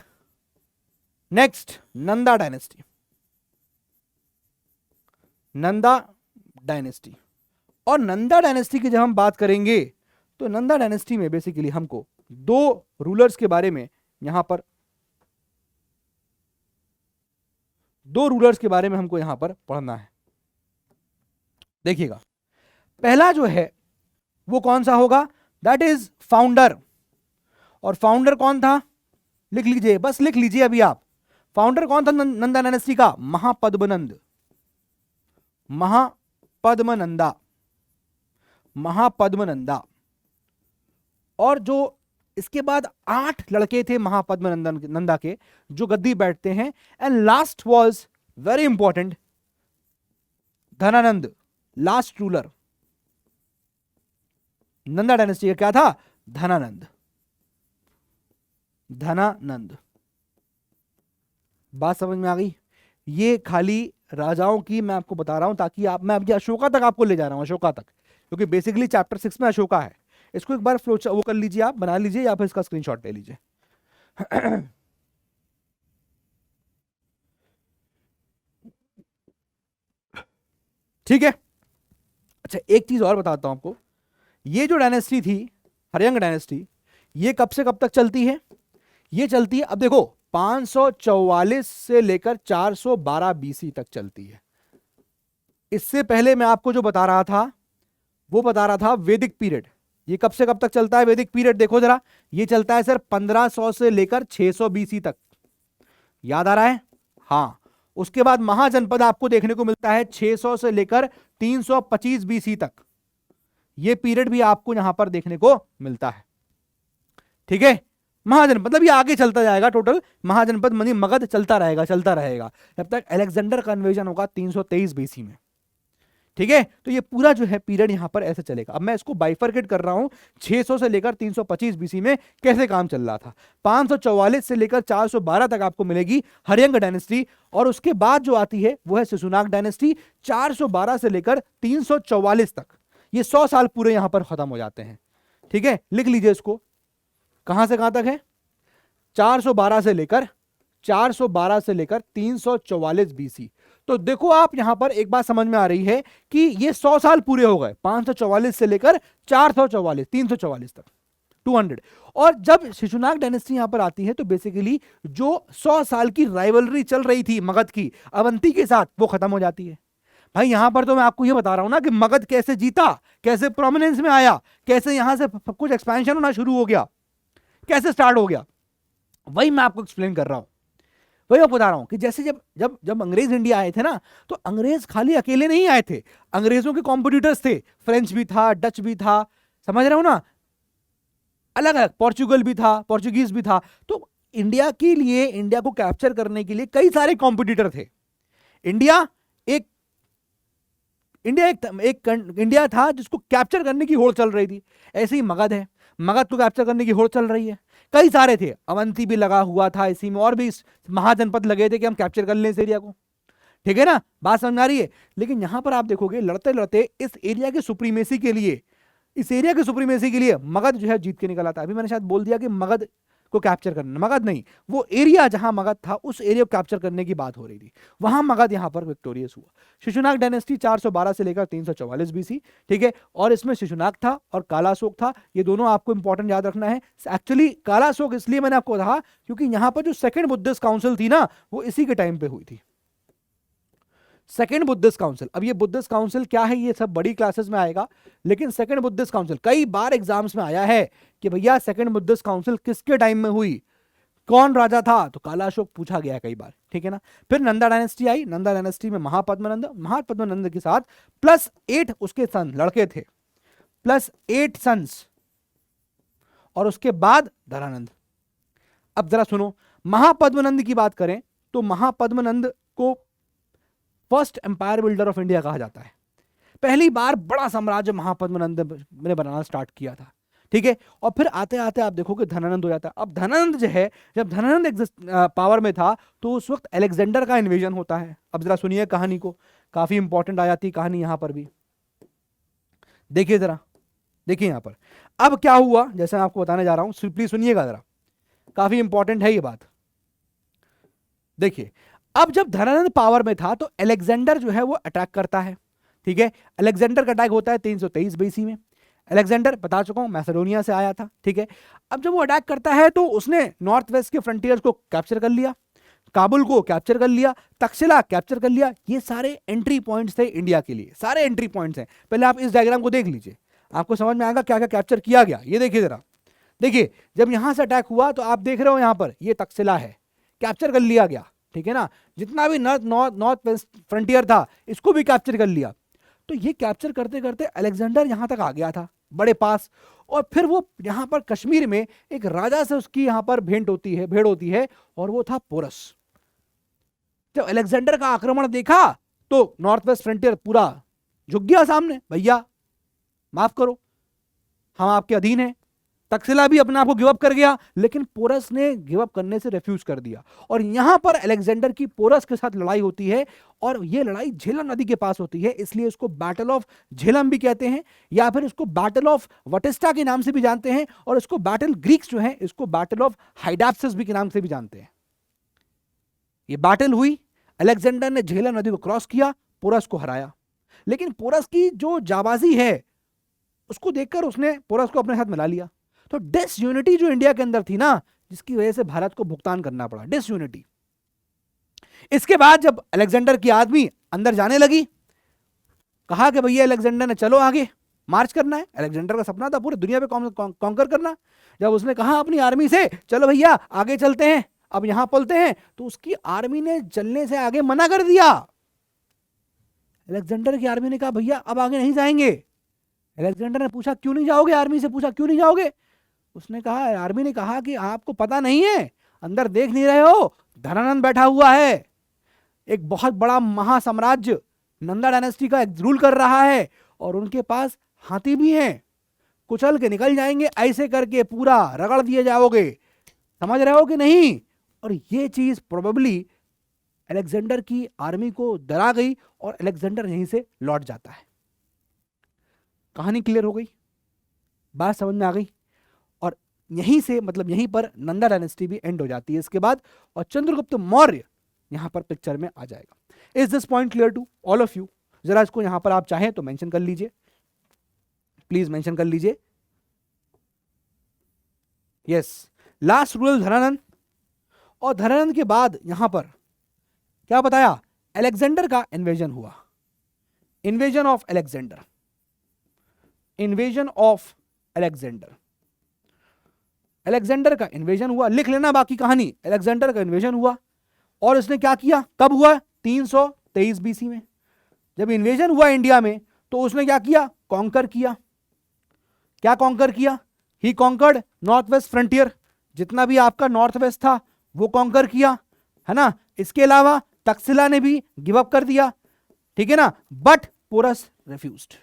next Nanda dynasty, Nanda dynasty. और नंदा डायनेस्टी की जब हम बात करेंगे तो नंदा डायनेस्टी में बेसिकली हमको 2 रूलर्स के बारे में यहां पर, 2 रूलर्स के बारे में हमको यहां पर पढ़ना है। देखिएगा, पहला जो है वो कौन सा होगा, दैट इज फाउंडर। और फाउंडर कौन था, लिख लीजिए, बस लिख लीजिए अभी आप, फाउंडर कौन था नंदा डायनेस्टी का, महापद्मनंद, महापद्मनंदा, महापद्मनंदा। और जो इसके बाद 8 लड़के थे महापद्मनंदा के जो गद्दी बैठते हैं। And last was very important, Dhanananda, last ruler Nanda dynasty का क्या था, धनानंद, धनानंद। बात समझ में आ गई। ये खाली राजाओं की मैं आपको बता रहा हूं ताकि आप, मैं अभी अशोका तक आपको ले जा रहा हूं, अशोका तक, क्योंकि बेसिकली चैप्टर 6 में अशोका है। इसको एक बार फ्लो वो कर लीजिए, आप बना लीजिए या फिर इसका स्क्रीनशॉट ले लीजिए। ठीक है। अच्छा, एक चीज और बताता हूं आपको, ये जो डायनेस्टी थी हर्यंग डायनेस्टी, ये कब से कब तक चलती है? ये चलती है, अब देखो 544 से लेकर 412 बीसी तक चलती है। इससे पहले मैं आपको जो बता रहा था वो बता रहा था वैदिक पीरियड। ये कब से कब तक चलता है वैदिक पीरियड? देखो जरा, ये चलता है सर 1500 से लेकर 600 बीसी तक। याद आ रहा है? हाँ। उसके बाद महाजनपद आपको देखने को मिलता है 600 से लेकर 325 बीसी तक। ये पीरियड भी आपको यहां पर देखने को मिलता है। ठीक है, महाजनपद मतलब ये आगे चलता जाएगा, टोटल महाजनपद मनी मगध चलता रहेगा जब तक अलेक्जेंडर का इन्वेजन होगा 323 बीसी में। ठीक है, तो ये पूरा जो है पीरियड यहां पर ऐसे चलेगा। अब मैं इसको बाइफरकेट कर रहा हूं, 600 से लेकर 325 बीसी में कैसे काम चल रहा था। 544 से लेकर 412 तक आपको मिलेगी हर्यंग डायनेस्टी, और उसके बाद जो आती है वो है शिशुनाग डायनेस्टी 412 से लेकर 344 तक। ये 100 साल पूरे यहां पर खत्म हो जाते हैं। ठीक है, लिख लीजिए इसको, कहां से कहां तक है? 412 से लेकर 344 बीसी। तो देखो आप यहां पर एक बात समझ में आ रही है कि ये 100 साल पूरे हो गए, 544 से लेकर 444 344 तक, 200। और जब शिशुनाग डायनेस्टी यहां पर आती है तो बेसिकली जो 100 साल की राइवलरी चल रही थी मगध की अवंती के साथ, वो खत्म हो जाती है। भाई यहां पर तो मैं आपको ये बता रहा हूं ना कि मगध कैसे जीता, कैसे प्रोमिनेंस में आया, कैसे यहां से कुछ एक्सपेंशन होना शुरू हो गया, कैसे स्टार्ट हो गया, वही मैं आपको एक्सप्लेन कर रहा हूं। वही मैं बता रहा हूं कि जैसे जब जब जब अंग्रेज इंडिया आए थे ना, तो अंग्रेज खाली अकेले नहीं आए थे, अंग्रेजों के कॉम्पिटिटर्स थे, फ्रेंच भी था, डच भी था, समझ रहे हो ना, अलग अलग, पोर्चुगल भी था, पोर्चुगीज भी था। तो इंडिया के लिए, इंडिया को कैप्चर करने के लिए कई सारे कॉम्पिटिटर थे। इंडिया एक इंडिया था जिसको कैप्चर करने की होड़ चल रही थी। ऐसे ही मगध है, मगध को कैप्चर करने की होड़ चल रही है। कई सारे थे, अवंती भी लगा हुआ था इसी में, और भी महाजनपद लगे थे कि हम कैप्चर कर लें इस एरिया को। ठीक है ना, बात समझ आ रही है? लेकिन यहां पर आप देखोगे लड़ते लड़ते इस एरिया के सुप्रीमेसी के लिए, मगध जो है जीत के निकल आता है। अभी मैंने शायद बोल दिया कि मगध को कैप्चर करना, मगध नहीं, वो एरिया जहां मगध था उस एरिया को कैप्चर करने की बात हो रही थी, वहां मगध यहां पर विक्टोरियस हुआ। शिशुनाग डायनेस्टी 412 से लेकर 344 बीसी। ठीक है, और इसमें शिशुनाग था और कालाशोक था, ये दोनों आपको इंपॉर्टेंट याद रखना है। एक्चुअली कालाशोक इसलिए मैंने आपको कहा क्योंकि यहां पर जो सेकंड बुद्धिस्ट काउंसिल थी ना, वो इसी के टाइम पे हुई थी, सेकंड बुद्धिस्ट काउंसिल। अब ये बुद्धिस्ट काउंसिल क्या है ये सब बड़ी क्लासेस में आएगा, लेकिन सेकंड बुद्धिस्ट काउंसिल कई बार एग्जाम्स में आया है कि भैया सेकंड बुद्धिस्ट काउंसिल किसके टाइम में हुई, कौन राजा था, तो कालाशोक पूछा गया कई बार। ठीक है ना, फिर नंदा डायनेस्टी आई, नंदा डायनेस्टी में महापद्मनंद के साथ +8 उसके सन लड़के थे, +8 सन्स, और उसके बाद धनानंद। अब जरा सुनो, महापद्मनंद की बात करें तो महापद्मनंद को first empire builder of India कहा जाता है। पहली बार बड़ा साम्राज्य महापद्मनंद ने बनाना स्टार्ट किया था। ठीक है, और फिर आते आते आप देखोगे धनानंद हो जाता है। अब धनानंद जो है, जब धनानंद पावर में था तो उस वक्त अलेक्जेंडर का इन्वेजन होता है। अब जरा सुनिए कहानी को, काफी इंपॉर्टेंट आ जाती कहानी यहां पर भी, देखिए जरा, देखिए यहां पर अब क्या हुआ, जैसे मैं आपको बताने जा रहा हूं, सिंपली सुनिएगा जरा, काफी इंपॉर्टेंट है ये बात। देखिए, अब जब धनानंद पावर में था तो अलेक्जेंडर जो है वो अटैक करता है। ठीक है, अलेक्जेंडर का अटैक होता है 323 बीसी में। अलेक्जेंडर बता चुका हूं मैसेडोनिया से आया था। ठीक है, अब जब वो अटैक करता है तो उसने नॉर्थ वेस्ट के फ्रंटियर्स को कैप्चर कर लिया, काबुल को कैप्चर कर लिया, तक्षशिला कैप्चर कर लिया। ये सारे एंट्री पॉइंट्स थे इंडिया के लिए, सारे एंट्री पॉइंट्स हैं। पहले आप इस डायग्राम को देख लीजिए, आपको समझ में आएगा क्या क्या कैप्चर किया गया। ये देखिए जरा, देखिए जब यहां से अटैक हुआ तो आप देख रहे हो यहां पर ये तक्षशिला है, कैप्चर कर लिया गया। ठीक है ना, जितना भी नॉर्थ वेस्ट फ्रंटियर था इसको भी कैप्चर कर लिया। तो ये कैप्चर करते करते अलेक्जेंडर यहां तक आ गया था बड़े पास, और फिर वो यहां पर कश्मीर में एक राजा से उसकी यहां पर भेंट होती है, और वो था पोरस। जब अलेक्जेंडर का आक्रमण देखा तो नॉर्थ वेस्ट फ्रंटियर पूरा झुक गया सामने, भैया माफ करो, हम आपके अधीन हैं। तक्षशिला भी अपने आप को गिव अप कर गया, लेकिन पोरस ने गिव अप करने से रिफ्यूज कर दिया, और यहां पर अलेक्जेंडर की पोरस के साथ लड़ाई होती है, और यह लड़ाई झेलम नदी के पास होती है, इसलिए इसको बैटल ऑफ झेलम भी कहते हैं, या फिर इसको बैटल ऑफ वटिस्टा के नाम से भी जानते हैं, और इसको बैटल ग्रीक्स जो है इसको बैटल ऑफ हाइडाप्सिस भी के नाम से भी जानते हैं। ये बैटल हुई, अलेक्जेंडर ने झेलम नदी को क्रॉस किया, पोरस को हराया। लेकिन पोरस की जो जाबाजी है उसको देखकर उसने पोरस को अपने साथ मिला लिया। तो डिसयूनिटी जो इंडिया के अंदर थी ना, जिसकी वजह से भारत को भुगतान करना पड़ा, डिसयूनिटी। इसके बाद जब अलेक्जेंडर की आर्मी अंदर जाने लगी, कहा कि भैया अलेक्जेंडर ने चलो आगे मार्च करना है। अलेक्जेंडर का सपना था पूरी दुनिया पे कॉन्कर करना। जब उसने कहा अपनी आर्मी से चलो भैया आगे चलते हैं, अब यहां पलते हैं, तो उसकी आर्मी ने चलने से आगे मना कर दिया। अलेक्जेंडर की आर्मी ने कहा भैया अब आगे नहीं जाएंगे। अलेक्जेंडर ने पूछा क्यों नहीं जाओगे, आर्मी से पूछा क्यों नहीं जाओगे। उसने कहा, आर्मी ने कहा कि आपको पता नहीं है, अंदर देख नहीं रहे हो, धनानंद बैठा हुआ है, एक बहुत बड़ा महासाम्राज्य नंदा डायनेस्टी का रूल कर रहा है, और उनके पास हाथी भी हैं, कुचल के निकल जाएंगे, ऐसे करके पूरा रगड़ दिए जाओगे, समझ रहे हो कि नहीं। और ये चीज प्रोबेबली अलेक्जेंडर की आर्मी को डरा गई और अलेक्जेंडर यहीं से लौट जाता है। कहानी क्लियर हो गई, बात समझ में आ गई। और यहीं से मतलब यहीं पर नंदा डायनेस्टी भी एंड हो जाती है इसके बाद, और चंद्रगुप्त मौर्य यहां पर पिक्चर में आ जाएगा। Is this point clear to all of you? जरा इसको यहां पर आप चाहें तो मेंशन कर लीजिए, प्लीज मेंशन कर लीजिए। Yes, last rule Dhanananda. और धनानंद के बाद यहां पर क्या बताया, अलेक्जेंडर का इन्वेजन हुआ, invasion of Alexander, invasion of Alexander, Alexander का इन्वेजन हुआ। लिख लेना बाकी कहानी, अलेक्जेंडर का इन्वेजन हुआ। और इसने क्या किया, कब हुआ, 323 बीसी में। जब इन्वेजन हुआ इंडिया में तो उसने क्या किया, कॉन्कर किया। क्या कॉन्कर किया, he conquered north west frontier, जितना भी आपका नॉर्थ वेस्ट था वो कॉन्कर किया, है ना। इसके अलावा तक्षशिला ने भी गिव अप कर दिया, ठीक है ना। But Porus refused,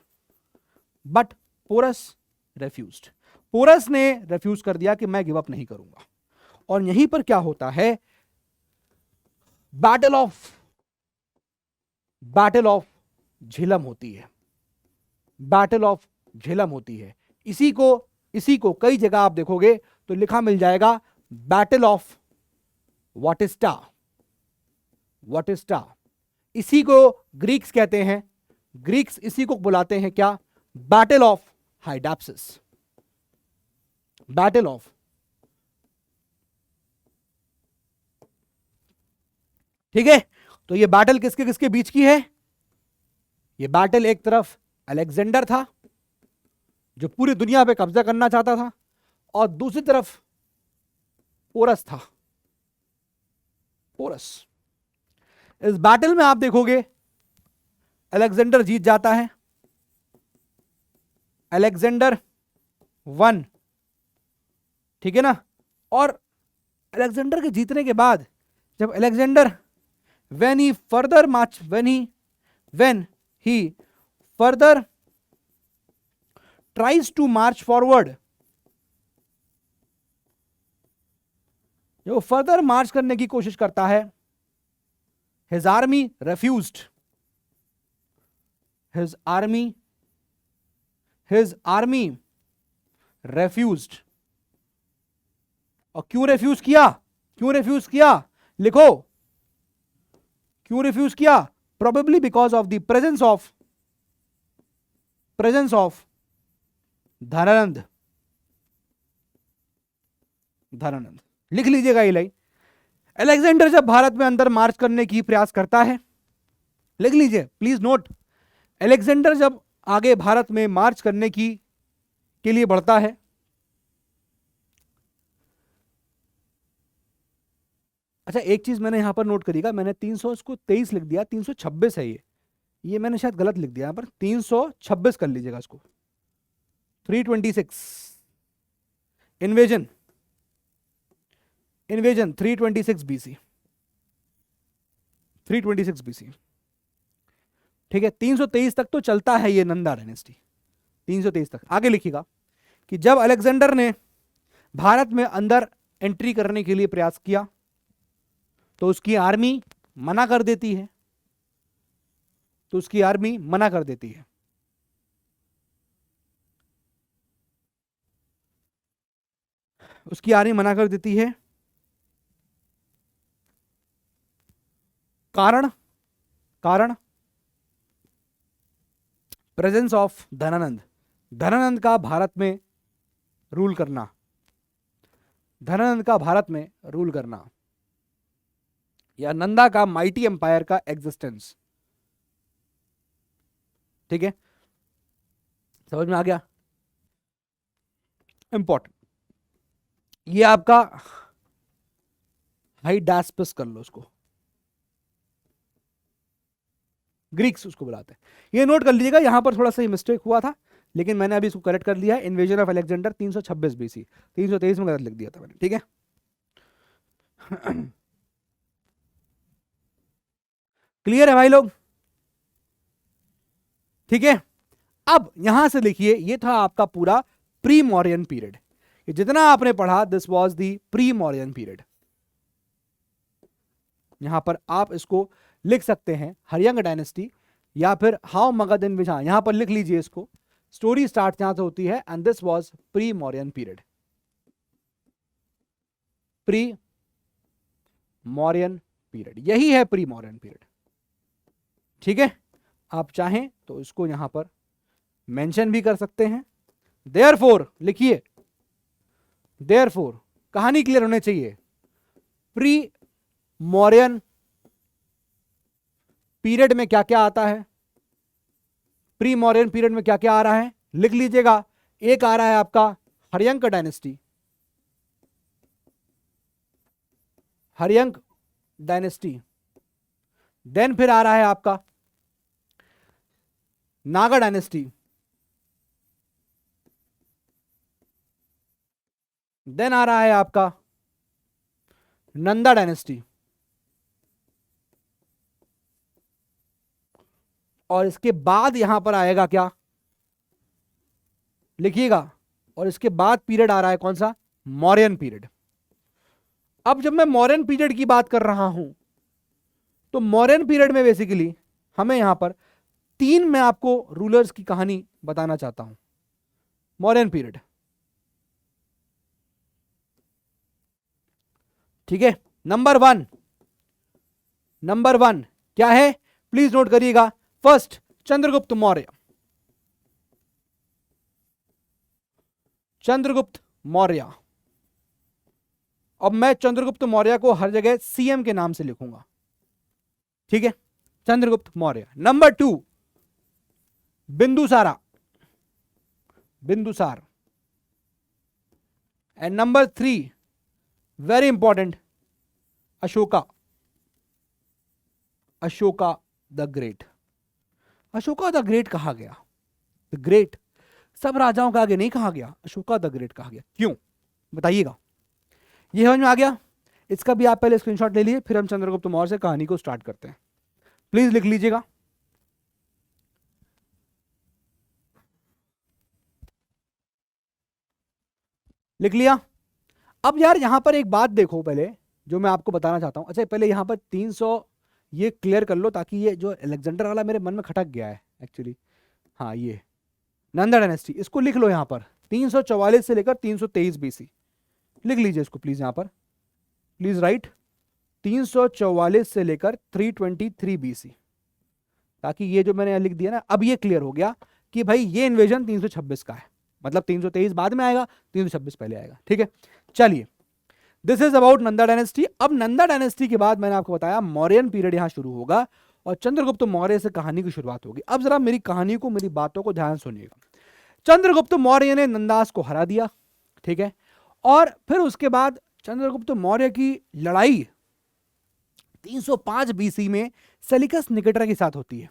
but Porus refused, Porus ने रिफ्यूज कर दिया कि मैं गिव अप नहीं करूंगा। और यहीं पर क्या होता है, बैटल ऑफ झेलम होती है, बैटल ऑफ झेलम होती है। इसी को कई जगह आप देखोगे तो लिखा मिल जाएगा बैटल ऑफ वाटिस्टा, वाटिस्टा। इसी को ग्रीक्स कहते हैं, ग्रीक्स इसी को बुलाते हैं क्या, बैटल ऑफ हाइडाप्सिस, बैटल ऑफ। ठीक है, तो ये बैटल किसके किसके बीच की है, ये बैटल एक तरफ अलेक्जेंडर था जो पूरी दुनिया पे कब्जा करना चाहता था, और दूसरी तरफ पोरस था, पोरस। इस बैटल में आप देखोगे अलेक्जेंडर जीत जाता है, अलेक्जेंडर वन, ठीक है ना। और अलेक्जेंडर के जीतने के बाद जब Alexander when he further tries to march forward, जो फर्दर मार्च करने की कोशिश करता है, his army refused, his army refused। और क्यों रिफ्यूज किया, क्यों रिफ्यूज किया, लिखो क्यों रिफ्यूज किया, probably because of the presence of Dhanananda, Dhanananda. लिख लीजिएगा ये लाइन, अलेक्जेंडर जब भारत में अंदर मार्च करने की प्रयास करता है, लिख लीजिए प्लीज नोट, अलेक्जेंडर जब आगे भारत में मार्च करने के लिए बढ़ता है, अच्छा एक चीज मैंने यहां पर नोट करिएगा, मैंने 323 लिख दिया, 326 है ये मैंने शायद गलत लिख दिया, यहां पर 326 कर लीजिएगा इसको। 326 इन्वेजन 326 बीसी, 326 बीसी, ठीक है। 323 तक तो चलता है ये नंदा डायनेस्टी, 323 तक। आगे लिखिएगा कि जब अलेक्जेंडर ने भारत में अंदर एंट्री करने के लिए प्रयास किया तो उसकी आर्मी मना कर देती है, तो उसकी आर्मी मना कर देती है। उसकी आर्मी मना कर देती है, कारण प्रेजेंस ऑफ धनानंद, धनानंद का भारत में रूल करना, धनानंद का भारत में रूल करना, या नंदा का माइटी एम्पायर का एग्जिस्टेंस। ठीक है, समझ में आ गया? इंपॉर्टेंट, ये आपका हाइडास्पस कर लो उसको, ग्रीक्स उसको बुलाते हैं। ये नोट कर लीजिएगा, यहां पर थोड़ा सा मिस्टेक हुआ था, लेकिन मैंने अभी इसको करेक्ट कर लिया है। इन्वेजन ऑफ अलेक्जेंडर 326 बीसी, 323 में गलत लिख दिया था मैंने। ठीक है, क्लियर है भाई लोग? ठीक है, अब यहां से देखिए, ये था आपका पूरा प्री मौर्यन पीरियड। ये जितना आपने पढ़ा, this was the pre Mauryan period. यहां पर आप इसको लिख सकते हैं हरियंग डायनेस्टी, या फिर हाउ मगध इन विच, यहां पर लिख लीजिए इसको, स्टोरी स्टार्ट यहां से होती है, and this was pre Mauryan period. Pre Mauryan period, यही है प्री मौर्यन पीरियड। ठीक है, आप चाहें तो इसको यहां पर मेंशन भी कर सकते हैं। देयरफॉर लिखिए, देयरफॉर कहानी क्लियर होने चाहिए। प्री मौर्यन पीरियड में क्या क्या आता है, प्री मौर्यन पीरियड में क्या क्या आ रहा है, लिख लीजिएगा। एक आ रहा है आपका Haryanka dynasty, Haryanka dynasty. Then फिर आ रहा है आपका नागा डायनेस्टी, देन आ रहा है आपका नंदा डायनेस्टी, और इसके बाद यहां पर आएगा क्या, लिखिएगा, और इसके बाद पीरियड आ रहा है कौन सा, मौर्यन पीरियड। अब जब मैं मौर्यन पीरियड की बात कर रहा हूं, तो मौर्यन पीरियड में बेसिकली हमें यहां पर तीन, मैं आपको रूलर्स की कहानी बताना चाहता हूं। मौर्यन पीरियड, ठीक है, नंबर वन क्या है, प्लीज नोट करिएगा। फर्स्ट, चंद्रगुप्त मौर्य। चंद्रगुप्त मौर्य, अब मैं चंद्रगुप्त मौर्य को हर जगह सीएम के नाम से लिखूंगा। ठीक है, Chandragupta Maurya. Number 2, Bindusara, Bindusara. And number 3, very important, Ashoka, Ashoka the great. Ashoka the great कहा गया, द ग्रेट सब राजाओं का आगे नहीं कहा गया, अशोका द ग्रेट कहा गया, क्यों बताइएगा? ये समझ में आ गया? इसका भी आप पहले स्क्रीनशॉट ले लिए, फिर हम चंद्रगुप्त मौर्य से कहानी को स्टार्ट करते हैं। प्लीज लिख लीजिएगा। लिख लिया? अब यार यहां पर एक बात देखो पहले, जो मैं आपको बताना चाहता हूं। अच्छा, पहले यहां पर 300 ये क्लियर कर लो, ताकि ये जो अलेक्जेंडर वाला मेरे मन में खटक गया है एक्चुअली। हाँ, ये नंदा डायनेस्टी, इसको लिख लो यहां पर, 344 से लेकर 323 बीसी। लिख लीजिए इसको प्लीज, यहां पर प्लीज राइट 344 से लेकर 323 बीसी, ताकि ये जो मैंने यहां लिख दिया ना, अब ये क्लियर हो गया कि भाई ये इन्वेजन 326 का है, मतलब 323 बाद में आएगा, 326 पहले आएगा। ठीक है, चलिए, this is about Nanda dynasty. अब नंदा डायनेस्टी के बाद मैंने आपको बताया मौर्यन पीरियड यहां शुरू होगा, और चंद्रगुप्त मौर्य से कहानी की शुरुआत होगी। अब जरा मेरी कहानी को, मेरी बातों को ध्यान सुनिएगा। चंद्रगुप्त मौर्य ने नंदास को हरा दिया, ठीक है, और फिर उसके बाद चंद्रगुप्त मौर्य की लड़ाई 305 बीसी में सेलिकस निकेटर के साथ होती है।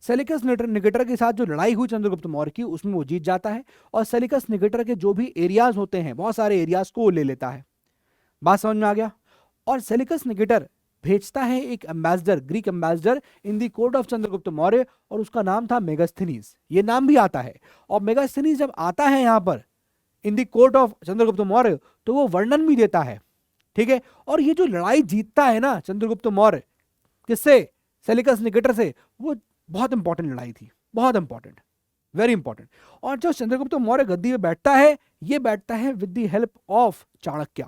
सेलिकस निकेटर के साथ जो लड़ाई हुई चंद्रगुप्त मौर्य की, उसमें वो जीत जाता है, और सेलिकस निकेटर के जो भी एरियाज होते हैं, बहुत सारे एरियाज को ले लेता है। बात समझ में आ गया? और सेलिकस निकेटर भेजता है एक ambassador, Greek ambassador in the court of Chandragupta Maurya, और उसका नाम था मेगास्थनीज। ये नाम भी आता है, और मेगास्थनीज जब आता है यहां पर in the court of Chandragupta Maurya, तो वो वर्णन भी देता है। ठीक है, और ये जो लड़ाई जीतता है ना चंद्रगुप्त मौर्य, किससे? सेलिकस निकेटर से, वो बहुत इंपॉर्टेंट लड़ाई थी, बहुत इंपॉर्टेंट, वेरी इंपॉर्टेंट। और जो चंद्रगुप्त मौर्य गद्दी पे बैठता है, ये बैठता है with the help of Chanakya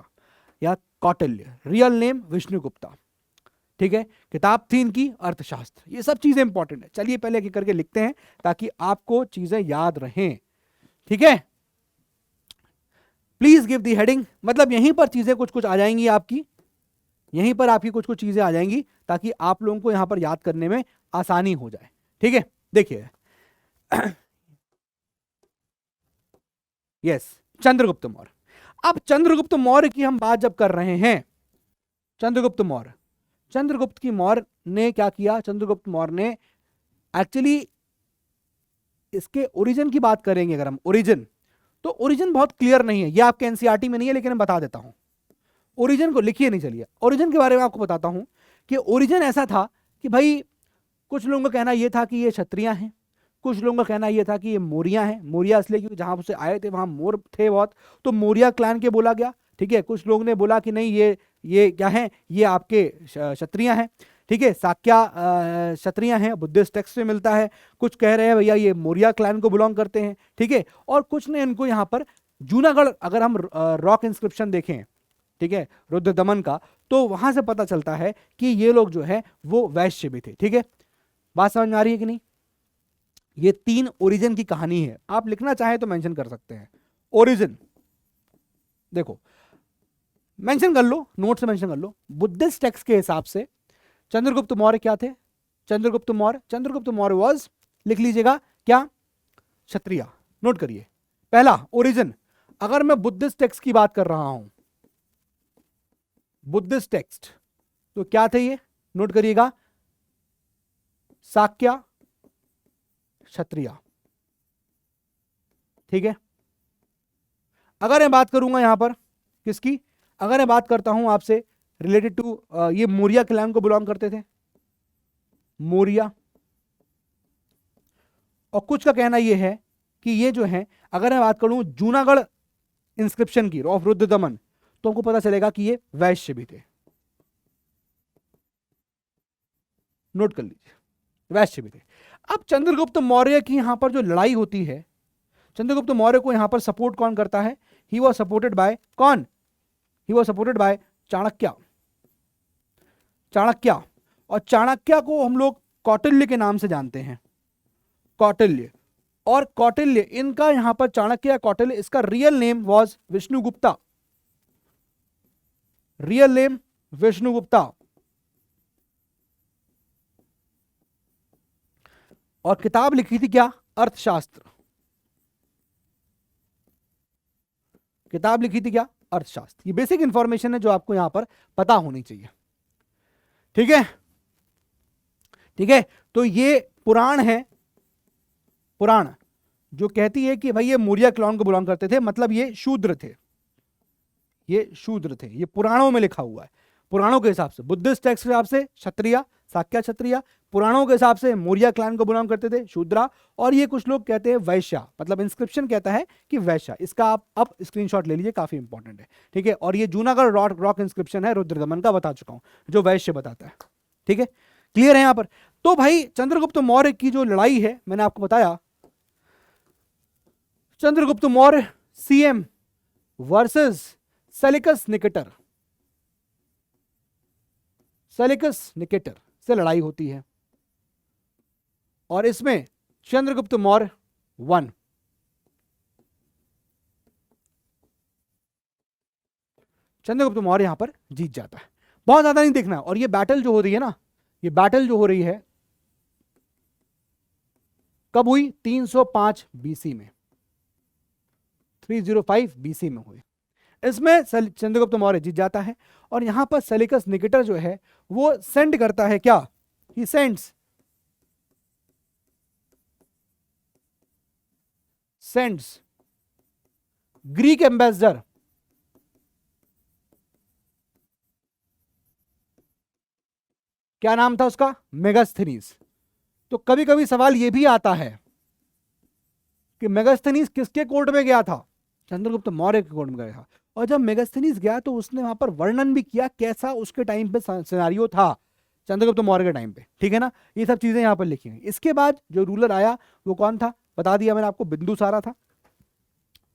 या कौटिल्य, रियल नेम विष्णुगुप्ता। ठीक है, किताब थी इनकी अर्थशास्त्र। ये सब चीजें इंपॉर्टेंट है। चलिए पहले एक करके लिखते हैं, ताकि आपको चीजें याद रहें। ठीक है, प्लीज गिव द हेडिंग, मतलब यहीं पर चीजें कुछ कुछ आ जाएंगी आपकी, यहीं पर आपकी कुछ कुछ चीजें आ जाएंगी ताकि आप लोगों को यहां पर याद करने में आसानी हो जाए। ठीक है, देखिए यस, चंद्रगुप्त मौर्य। अब चंद्रगुप्त मौर्य की हम बात जब कर रहे हैं, चंद्रगुप्त मौर्य, चंद्रगुप्त की मौर्य ने क्या किया, चंद्रगुप्त मौर्य ने एक्चुअली इसके ओरिजिन की बात करेंगे अगर हम, ओरिजिन, तो ओरिजिन बहुत क्लियर नहीं है, ये आपके एनसीईआरटी में नहीं है, लेकिन मैं बता देता हूं। ओरिजिन को लिखिए नहीं, चलिए ओरिजिन के बारे में आपको बताता हूं कि ओरिजिन ऐसा था कि भाई कुछ लोगों का कहना यह था कि ये क्षत्रिय हैं, कुछ लोगों का कहना यह था कि ये मौर्य हैं, मौर्य इसलिए क्योंकि जहां से आए थे वहां मोर थे बहुत, तो मौर्य क्लैन के बोला गया। ठीक है, कुछ लोग ने बोला कि नहीं ये क्या है, ये आपके क्षत्रिय हैं। ठीक है, साक्या क्षत्रिय हैं, बुद्धिस्ट टेक्स्ट में मिलता है। कुछ कह रहे हैं भैया ये मौर्य क्लैन को बिलोंग करते हैं। ठीक है, और कुछ ने इनको यहाँ पर जूनागढ़, अगर हम रॉक इंस्क्रिप्शन देखें, ठीक है, रुद्र दमन का, तो वहां से पता चलता है कि ये लोग जो है वो वैश्य भी थे। ठीक है, बात समझ में आ रही है कि नहीं? ये 3 ओरिजिन की कहानी है, आप लिखना चाहें तो मेंशन कर सकते हैं। ओरिजिन देखो, मेंशन कर लो, नोट से मेंशन कर लो। बुद्धिस्ट टेक्स्ट के हिसाब से चंद्रगुप्त मौर्य क्या थे? चंद्रगुप्त मौर्य वाज, लिख लीजिएगा क्या, क्षत्रिय। नोट करिए, पहला ओरिजिन, अगर मैं बुद्धिस्ट टेक्स्ट की बात कर रहा हूं, बुद्धिस्ट टेक्स्ट, तो क्या थे ये, नोट करिएगा, साक्या क्षत्रिय। ठीक है, अगर मैं बात करूंगा यहां पर किसकी, अगर मैं बात करता हूं आपसे रिलेटेड टू, ये मौर्य क्लैन को बिलोंग करते थे, मौर्य, और कुछ का कहना यह है कि ये जो है, अगर मैं बात करूं जूनागढ़ इंस्क्रिप्शन की ऑफ रुद्र दमन, तो हमको पता चलेगा कि ये वैश्य भी थे। नोट कर लीजिए, वैश्य भी थे। अब चंद्रगुप्त मौर्य की यहां पर जो लड़ाई होती है, चंद्रगुप्त मौर्य को यहां पर सपोर्ट कौन करता है? ही वॉज सपोर्टेड बाय कौन? He was supported by Chanakya. Chanakya, और चाणक्य को हम लोग कौटिल्य के नाम से जानते हैं, कौटिल्य। और कौटिल्य, इनका यहां पर चाणक्य या कौटिल्य, इसका real name was Vishnugupta, real name Vishnugupta. और किताब लिखी थी क्या? अर्थशास्त्र। किताब लिखी थी क्या? अर्थशास्त्र। ये बेसिक इंफॉर्मेशन है जो आपको यहां पर पता होनी चाहिए। ठीक है, ठीक है, तो ये पुराण है, पुराण जो कहती है कि भाई ये मौर्य क्लॉन को बिलोंग करते थे, मतलब ये शूद्र थे, ये शूद्र थे, ये पुराणों में लिखा हुआ है। पुराणों के हिसाब से, बुद्धिस्ट टेक्स्ट के हिसाब से क्षत्रिय, साक्या क्षत्रिय, पुराणों के हिसाब से मौर्य क्लैन को बिलोंग करते थे, शूद्रा, और ये कुछ लोग कहते हैं वैश्य, मतलब इंस्क्रिप्शन कहता है कि वैश्य। इसका आप अब स्क्रीनशॉट ले लीजिए, काफी इंपॉर्टेंट है। ठीक है, और ये जूनागढ़ रॉक इंस्क्रिप्शन है रुद्रदमन का, बता चुका हूं, जो वैश्य बताता है। ठीक है, क्लियर है यहां पर? तो भाई चंद्रगुप्त मौर्य की जो लड़ाई है, मैंने आपको बताया, Chandragupta Maurya CM versus Seleucus Nicator, Seleucus Nicator से लड़ाई होती है, और इसमें चंद्रगुप्त मौर्य वन। चंद्रगुप्त मौर्य यहां पर जीत जाता है, बहुत ज्यादा नहीं देखना। और ये बैटल जो हो रही है ना, ये बैटल जो हो रही है कब हुई? 305 बीसी में, 305 बीसी में हुई। इसमें चंद्रगुप्त मौर्य जीत जाता है, और यहां पर सेलिकस निकेटर जो है वो सेंड करता है क्या, ही सेंड्स ग्रीक एम्बेसडर, क्या नाम था उसका? मेगास्थनीज। तो कभी कभी सवाल यह भी आता है कि मेगास्थनीज किसके कोर्ट में गया था? चंद्रगुप्त मौर्य के कोर्ट में गया था। और जब मेगास्थनीज गया तो उसने वहां पर वर्णन भी किया कैसा उसके टाइम पे सिनेरियो था, चंद्रगुप्त मौर्य के टाइम पे। ठीक है ना, ये सब चीजें यहां पर लिखी हुई। इसके बाद जो रूलर आया वो कौन था? बता दिया मैंने आपको, बिंदुसारा था।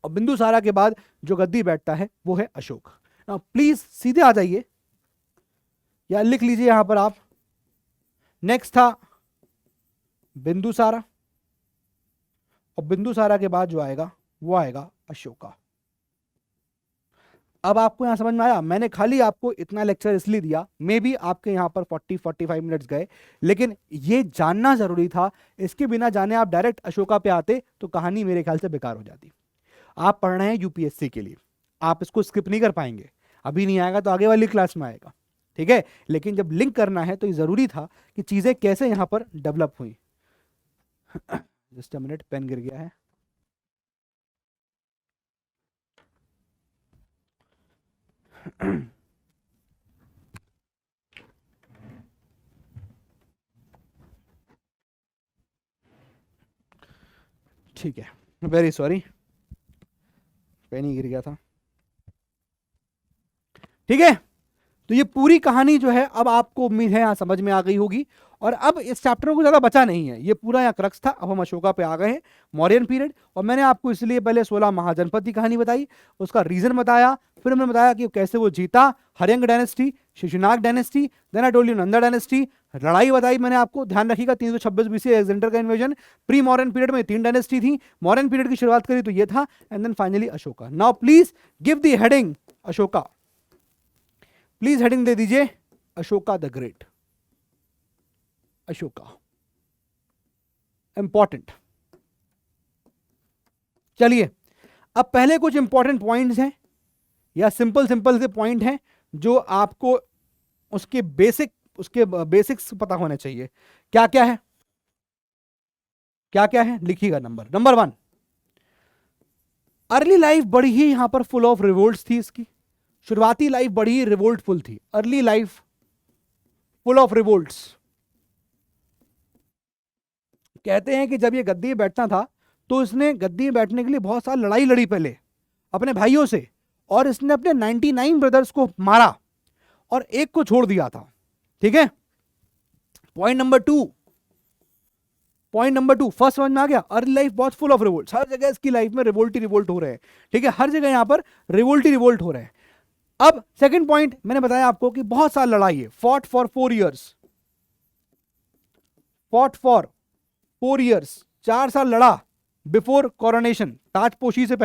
और बिंदुसारा के बाद जो गद्दी बैठता है वो है अशोक। नाउ प्लीज सीधे आ जाइए, या लिख लीजिए यहां पर आप, नेक्स्ट था बिंदुसारा, और बिंदुसारा के बाद जो आएगा वो आएगा अशोका। अब आपको यहाँ समझ में आया? मैंने खाली आपको इतना लेक्चर इसलिए दिया, मे बी आपके यहाँ पर 40-45 मिनट्स गए, लेकिन ये जानना जरूरी था। इसके बिना जाने आप डायरेक्ट अशोका पे आते तो कहानी मेरे ख्याल से बेकार हो जाती। आप पढ़ रहे हैं यूपीएससी के लिए, आप इसको स्किप नहीं कर पाएंगे। अभी नहीं आएगा तो आगे वाली क्लास में आएगा, ठीक है। लेकिन जब लिंक करना है तो ये जरूरी था कि चीजें कैसे यहाँ पर डेवलप हुई। जस्ट अ मिनट, पेन गिर गया है। ठीक है, वेरी सॉरी, पेन ही गिर गया था। ठीक है, तो ये पूरी कहानी जो है अब आपको उम्मीद है यहाँ समझ में आ गई होगी। और अब इस चैप्टर को ज्यादा बचा नहीं है, ये पूरा यहाँ क्रक्स था। अब हम अशोका पे आ गए हैं, मौर्यन पीरियड। और मैंने आपको इसलिए पहले 16 महाजनपद की कहानी बताई, उसका रीजन बताया, फिर मैंने बताया कि कैसे वो जीता, Haryanka dynasty, Shishunaga dynasty, then I told you Nanda dynasty, लड़ाई बताई मैंने आपको, ध्यान रखिएगा 326 बीसी अलेक्जेंडर का इन्वेजन। प्री मॉडर्न पीरियड में 3 डायनेस्टी थी, मॉडर्न पीरियड की शुरुआत करी तो ये था, and then finally Ashoka. Now please give the heading Ashoka, please heading दे दीजिए Ashoka the great. Ashoka important. चलिए, अब पहले कुछ इंपॉर्टेंट पॉइंट्स हैं या सिंपल से पॉइंट हैं जो आपको उसके बेसिक्स पता होने चाहिए। क्या क्या है, क्या क्या है, लिखिएगा। नंबर 1, अर्ली लाइफ बड़ी ही यहां पर फुल ऑफ रिवोल्ट्स थी। इसकी शुरुआती लाइफ बड़ी ही रिवोल्टफुल थी, early life full of revolts. कहते हैं कि जब ये गद्दी में बैठता था तो इसने गद्दी में बैठने के लिए बहुत सारी लड़ाई लड़ी पहले अपने भाइयों से, और इसने अपने 99 ब्रदर्स को मारा और एक को छोड़ दिया था। ठीक है, पॉइंट नंबर टू, फर्स्ट समझ में आ गया। अर्ली लाइफ बहुत फुल ऑफ रिवोल्ट, हर जगह इसकी लाइफ में रिवोल्ट ही रिवोल्ट हो रहे हैं। ठीक है, हर जगह यहां पर रिवोल्ट ही रिवोल्ट हो रहे हैं। अब सेकंड पॉइंट मैंने बताया आपको कि बहुत सारी लड़ाई है, फॉट फॉर 4 इयर्स, 4 साल लड़ा बिफोर कोरोनेशन, ताजपोशी से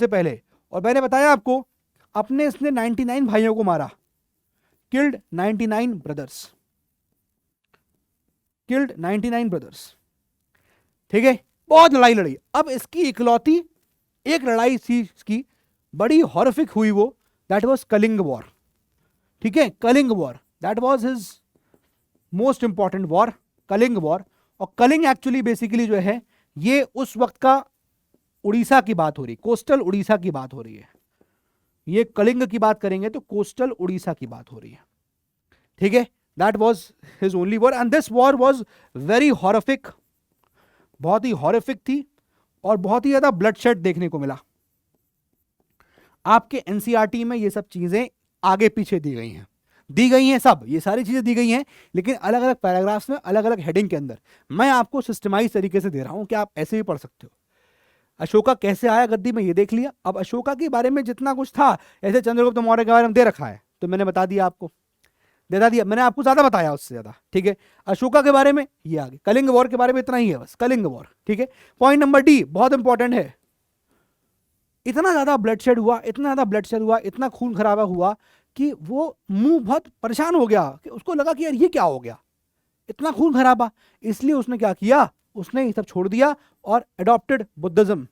पहले। और मैंने बताया आपको अपने इसने 99 भाइयों को मारा, किल्ड 99 ब्रदर्स। ठीक है, बहुत लड़ाई लड़ी। अब इसकी इकलौती एक लड़ाई थी इसकी बड़ी हॉरिफिक हुई, वो दैट वाज कलिंग वॉर। ठीक है, Kalinga war that was his most important war, Kalinga war. और कलिंग एक्चुअली बेसिकली जो है ये उस वक्त का उड़ीसा की बात हो रही, कोस्टल उड़ीसा की बात हो रही है। ये कलिंग की बात करेंगे तो कोस्टल उड़ीसा की बात हो रही है। ठीक है, that was his only war and this war was very horrific, बहुत ही हॉरिफिक थी और बहुत ही ज्यादा ब्लडशेड देखने को मिला। आपके एनसीईआरटी में ये सब चीजें आगे पीछे दी गई हैं सब, ये सारी चीजें दी गई हैं, लेकिन अलग अलग पैराग्राफ्स में अलग अलग हेडिंग के अंदर। मैं आपको सिस्टमाइज तरीके से दे रहा हूं कि आप ऐसे भी पढ़ सकते हो। अशोका कैसे आया गद्दी में ये देख लिया। अब अशोका के बारे में जितना कुछ था, ऐसे चंद्रगुप्त मौर्य के बारे में दे रखा है तो मैंने बता दिया आपको, मैंने आपको ज्यादा बताया उससे ज्यादा। ठीक है, अशोका के बारे में ये आगे, कलिंग वॉर के बारे में इतना ही है बस, कलिंग वॉर। ठीक है, पॉइंट नंबर डी बहुत इंपॉर्टेंट है। इतना ज्यादा ब्लडशेड हुआ, इतना खून खराबा हुआ कि वो मुंह बहुत परेशान हो गया, कि उसको लगा कि यार ये क्या हो गया, इतना खून खराबा। इसलिए उसने क्या किया, उसने ये सब छोड़ दिया और अडॉप्टेड बुद्धिज्म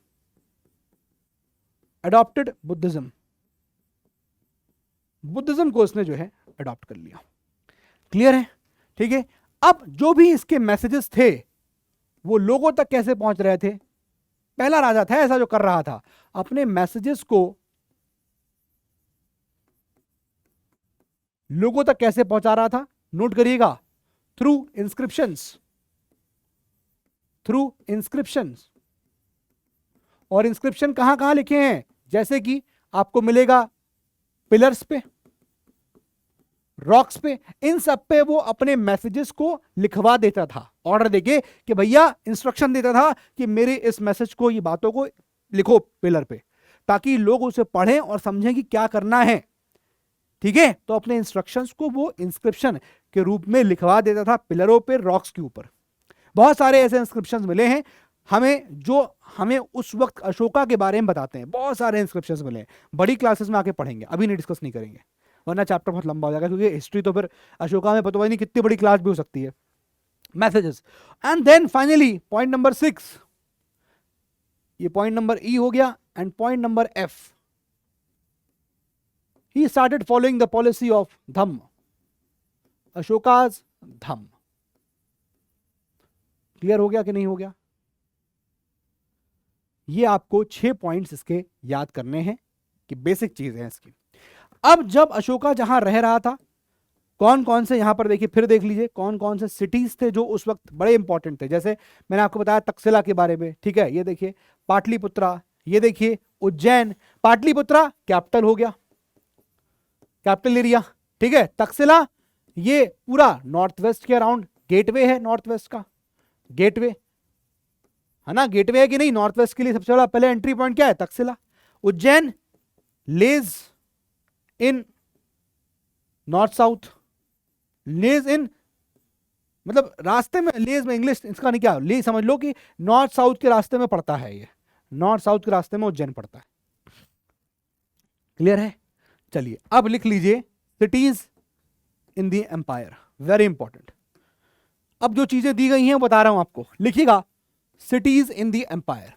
को उसने जो है अडॉप्ट कर लिया। क्लियर है? ठीक है, अब जो भी इसके मैसेजेस थे वो लोगों तक कैसे पहुंच रहे थे। पहला राजा था ऐसा जो कर रहा था, अपने मैसेजेस को लोगों तक कैसे पहुंचा रहा था, नोट करिएगा, थ्रू इंस्क्रिप्शंस। और इंस्क्रिप्शन कहां कहां लिखे हैं, जैसे कि आपको मिलेगा पिलर्स पे, रॉक्स पे, इन सब पे वो अपने मैसेजेस को लिखवा देता था, ऑर्डर देके कि भैया इंस्ट्रक्शन देता था कि मेरे इस मैसेज को, ये बातों को लिखो पिलर पे, ताकि लोग उसे पढ़ें और समझें कि क्या करना है। ठीक है, तो अपने इंस्ट्रक्शंस को वो इंस्क्रिप्शन के रूप में लिखवा देता था पिलरों पे, रॉक्स के ऊपर। बहुत सारे ऐसे इंस्क्रिप्शंस मिले हैं, हमें उस वक्त अशोका के बारे में बताते हैं। बहुत सारे इंस्क्रिप्शंस मिले हैं, बड़ी क्लासेस में आके पढ़ेंगे, अभी नहीं डिस्कस नहीं करेंगे वरना चैप्टर बहुत लंबा हो जाएगा, क्योंकि हिस्ट्री तो फिर अशोका में पता नहीं कितनी बड़ी क्लास भी हो सकती है। Messages and then finally point number 6, ये पॉइंट नंबर ई हो गया, and point number F, he started following the policy of Dhamma, Ashoka's Dhamma. Clear हो गया कि नहीं हो गया? ये आपको 6 पॉइंट्स इसके याद करने हैं कि बेसिक चीज है इसकी। अब जब अशोका जहां रह रहा था, कौन कौन से, यहां पर देखिए, फिर देख लीजिए कौन कौन से सिटीज थे जो उस वक्त बड़े इंपॉर्टेंट थे। जैसे मैंने आपको बताया तक्षशिला के बारे में, ठीक है, ये देखिए पाटलिपुत्रा, ये देखिए उज्जैन। पाटलिपुत्रा कैपिटल हो गया, कैपिटल एरिया, ठीक है। तक्षशिला ये पूरा नॉर्थ वेस्ट के अराउंड गेटवे है, नॉर्थ वेस्ट का गेटवे है ना, गेटवे है कि नहीं, नॉर्थ वेस्ट के लिए सबसे बड़ा पहले एंट्री पॉइंट क्या है, तक्षशिला। उज्जैन लेज इन नॉर्थ साउथ, लेज इन मतलब रास्ते में, लेज में इंग्लिश इसका नहीं, क्या लेज समझ लो कि नॉर्थ साउथ के रास्ते में पड़ता है, ये नॉर्थ साउथ के रास्ते में उज्जैन पड़ता है। क्लियर है? चलिए अब लिख लीजिए cities in the empire, very important. अब जो चीजें दी गई हैं बता रहा हूं आपको, लिखिएगा सिटीज इन द एम्पायर।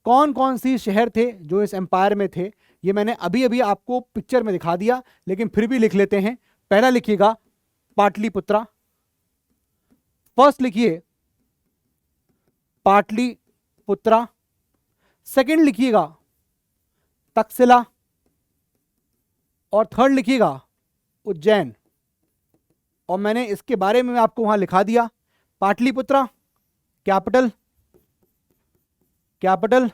कौन कौन सी शहर थे जो इस एम्पायर में थे, ये मैंने अभी अभी आपको पिक्चर में दिखा दिया, लेकिन फिर भी लिख लेते हैं। पहला लिखिएगा पाटलिपुत्रा, फर्स्ट लिखिए पाटलिपुत्रा, सेकंड लिखिएगा तक्षशिला, और थर्ड लिखिएगा उज्जैन। और मैंने इसके बारे में आपको वहां लिखा दिया, Pataliputra capital, capital,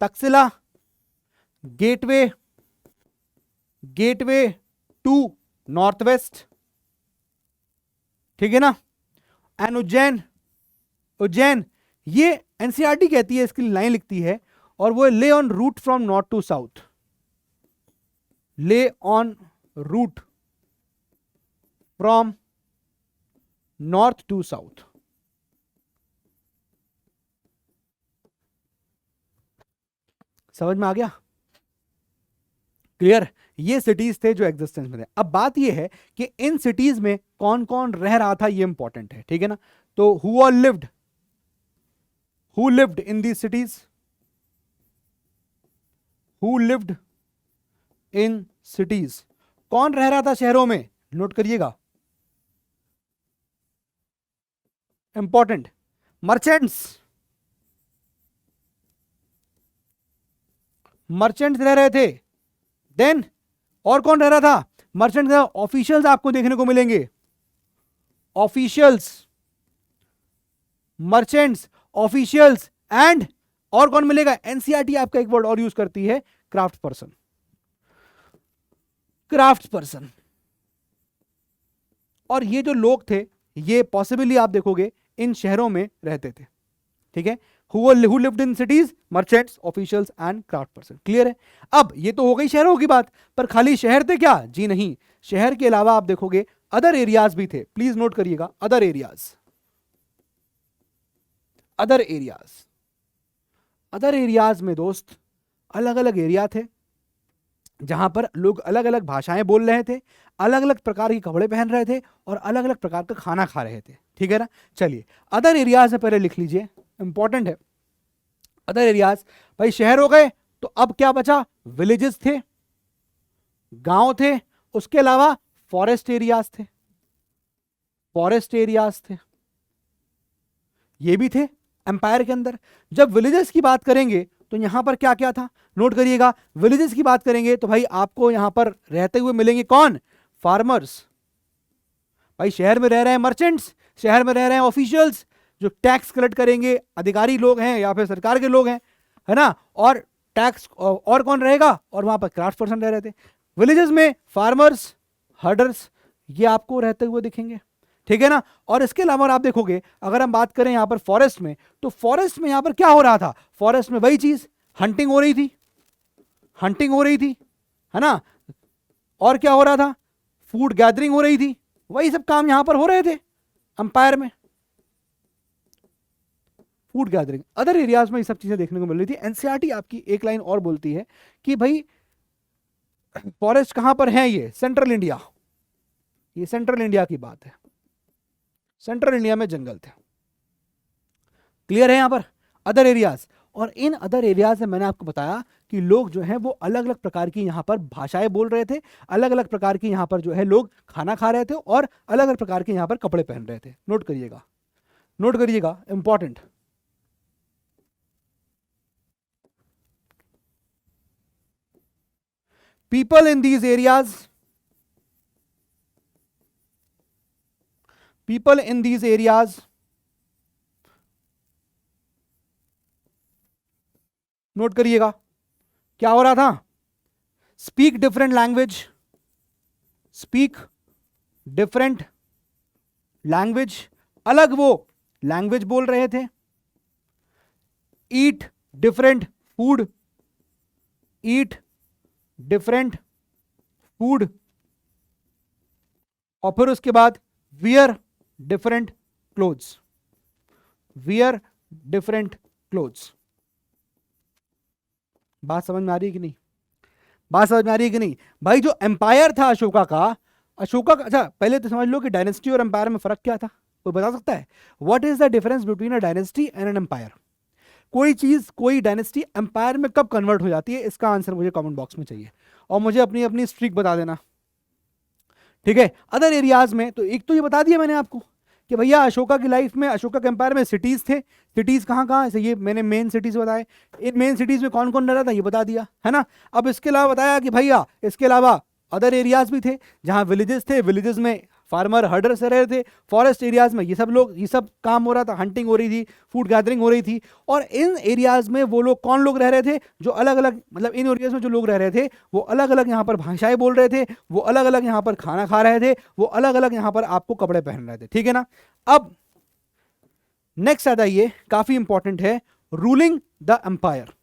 Takshashila gateway, gateway to north west, ठीक है ना, एंड उज्जैन, उज्जैन ये एनसीईआरटी कहती है, इसकी लाइन लिखती है, और वो lay on route from north to south, lay on route from north to south. समझ में आ गया? क्लियर? ये सिटीज थे जो एग्जिस्टेंस में थे। अब बात ये है कि इन सिटीज में कौन कौन रह रहा था, ये इंपॉर्टेंट है, ठीक है ना। तो who all lived, who lived in these cities, who lived in cities, कौन रह रहा था शहरों में, नोट करिएगा, इंपॉर्टेंट, मर्चेंट्स, मर्चेंट्स रह रहे थे। देन और कौन रह रहा था, मर्चेंट, ऑफिशियल्स आपको देखने को मिलेंगे, ऑफिशियल्स, मर्चेंट्स, ऑफिशियल्स, एंड और कौन मिलेगा, एनसीईआरटी आपका एक वर्ड और यूज करती है, क्राफ्ट पर्सन, क्राफ्ट पर्सन। और ये जो लोग थे ये पॉसिबली आप देखोगे इन शहरों में रहते थे, ठीक है। Who lived in cities, merchants, officials and craft person. Clear है? अब ये तो हो गई शहरों की बात, पर खाली शहर थे क्या? जी नहीं, शहर के अलावा आप देखोगे अदर एरियाज भी थे। प्लीज नोट करिएगा, other areas, other areas, other areas में दोस्त अलग अलग एरिया थे जहां पर लोग अलग अलग भाषाएं बोल रहे थे, अलग अलग प्रकार के कपड़े पहन रहे थे, और अलग अलग प्रकार का खाना खा रहे थे, ठीक है ना। चलिए अदर एरियाज में पहले लिख लीजिए, इंपॉर्टेंट है। अदर एरियाज, भाई शहर हो गए, तो अब क्या बचा, विलेजेस थे, गांव थे, उसके अलावा फॉरेस्ट एरियाज थे, फॉरेस्ट एरियाज थे, ये भी थे एम्पायर के अंदर। जब विलेजेस की बात करेंगे तो यहां पर क्या क्या था, नोट करिएगा। विलेजेस की बात करेंगे तो भाई आपको यहां पर रहते हुए मिलेंगे कौन, फार्मर्स। भाई शहर में रह रहे हैं मर्चेंट्स, शहर में रह रहे हैं ऑफिशियल्स जो टैक्स कलेक्ट करेंगे, अधिकारी लोग हैं या फिर सरकार के लोग हैं, है ना। और टैक्स, और कौन रहेगा, और वहां पर क्राफ्ट पर्सन रह रहे थे। विलेजेस में फार्मर्स, हर्डर्स, ये आपको रहते हुए दिखेंगे, ठीक है ना। और इसके अलावा आप देखोगे अगर हम बात करें यहां पर फॉरेस्ट में, तो फॉरेस्ट में यहां पर क्या हो रहा था, फॉरेस्ट में वही चीज, हंटिंग हो रही थी, हंटिंग हो रही थी, है ना। और क्या हो रहा था, फूड गैदरिंग हो रही थी, वही सब काम यहां पर हो रहे थे एम्पायर में। फूड गैदरिंग, अदर एरियाज में ये सब चीजें देखने को मिल रही थी। एनसीईआरटी आपकी एक लाइन और बोलती है कि भाई फॉरेस्ट कहां पर है, ये सेंट्रल इंडिया, ये सेंट्रल इंडिया की बात है, सेंट्रल इंडिया में जंगल थे। क्लियर है यहां पर अदर एरियाज। और इन अदर एरियाज में मैंने आपको बताया कि लोग जो हैं वो अलग अलग प्रकार की यहां पर भाषाएं बोल रहे थे, अलग अलग प्रकार की यहां पर जो है लोग खाना खा रहे थे और अलग अलग प्रकार के यहां पर कपड़े पहन रहे थे। नोट करिएगा, नोट करिएगा, important. People in these areas, people in these areas note करिएगा क्या हो रहा था, speak different language, speak different language, अलग वो लैंग्वेज बोल रहे थे, eat different food, eat different food, और फिर उसके बाद wear different clothes, wear different clothes. बात समझ में आ रही है कि नहीं, बात समझ में आ रही है कि नहीं भाई। जो एम्पायर था अशोका का, अच्छा पहले तो समझ लो कि डायनेस्टी और एम्पायर में फर्क क्या था, कोई बता सकता है? What is the difference between a dynasty and an empire? कोई चीज, कोई डायनेस्टी एम्पायर में कब कन्वर्ट हो जाती है, इसका आंसर मुझे कमेंट बॉक्स में चाहिए, और मुझे अपनी अपनी स्ट्रीक बता देना, ठीक है। अदर एरियाज में तो एक तो ये बता दिया मैंने आपको कि भैया अशोका की लाइफ में, अशोका के एम्पायर में सिटीज थे, सिटीज कहाँ कहाँ ऐसे, ये मैंने मेन सिटीज बताए, इन मेन सिटीज में कौन कौन रहता था ये बता दिया, है ना। अब इसके अलावा बताया कि भैया इसके अलावा अदर एरियाज भी थे जहाँ विलेजेस थे, विलेजेस में फार्मर हर्डर से रहे थे, फॉरेस्ट एरियाज में ये सब लोग, ये सब काम हो रहा था, हंटिंग हो रही थी, फूड गैदरिंग हो रही थी। और इन एरियाज में वो लोग कौन लोग रह रहे थे, जो अलग अलग, मतलब इन एरियाज में जो लोग रह रहे थे वो अलग अलग यहाँ पर भाषाएं बोल रहे थे, वो अलग अलग यहाँ पर खाना खा रहे थे, वो अलग अलग यहाँ पर आपको कपड़े पहन रहे थे, ठीक है ना। अब नेक्स्ट आता ये काफी इंपॉर्टेंट है, रूलिंग द एम्पायर।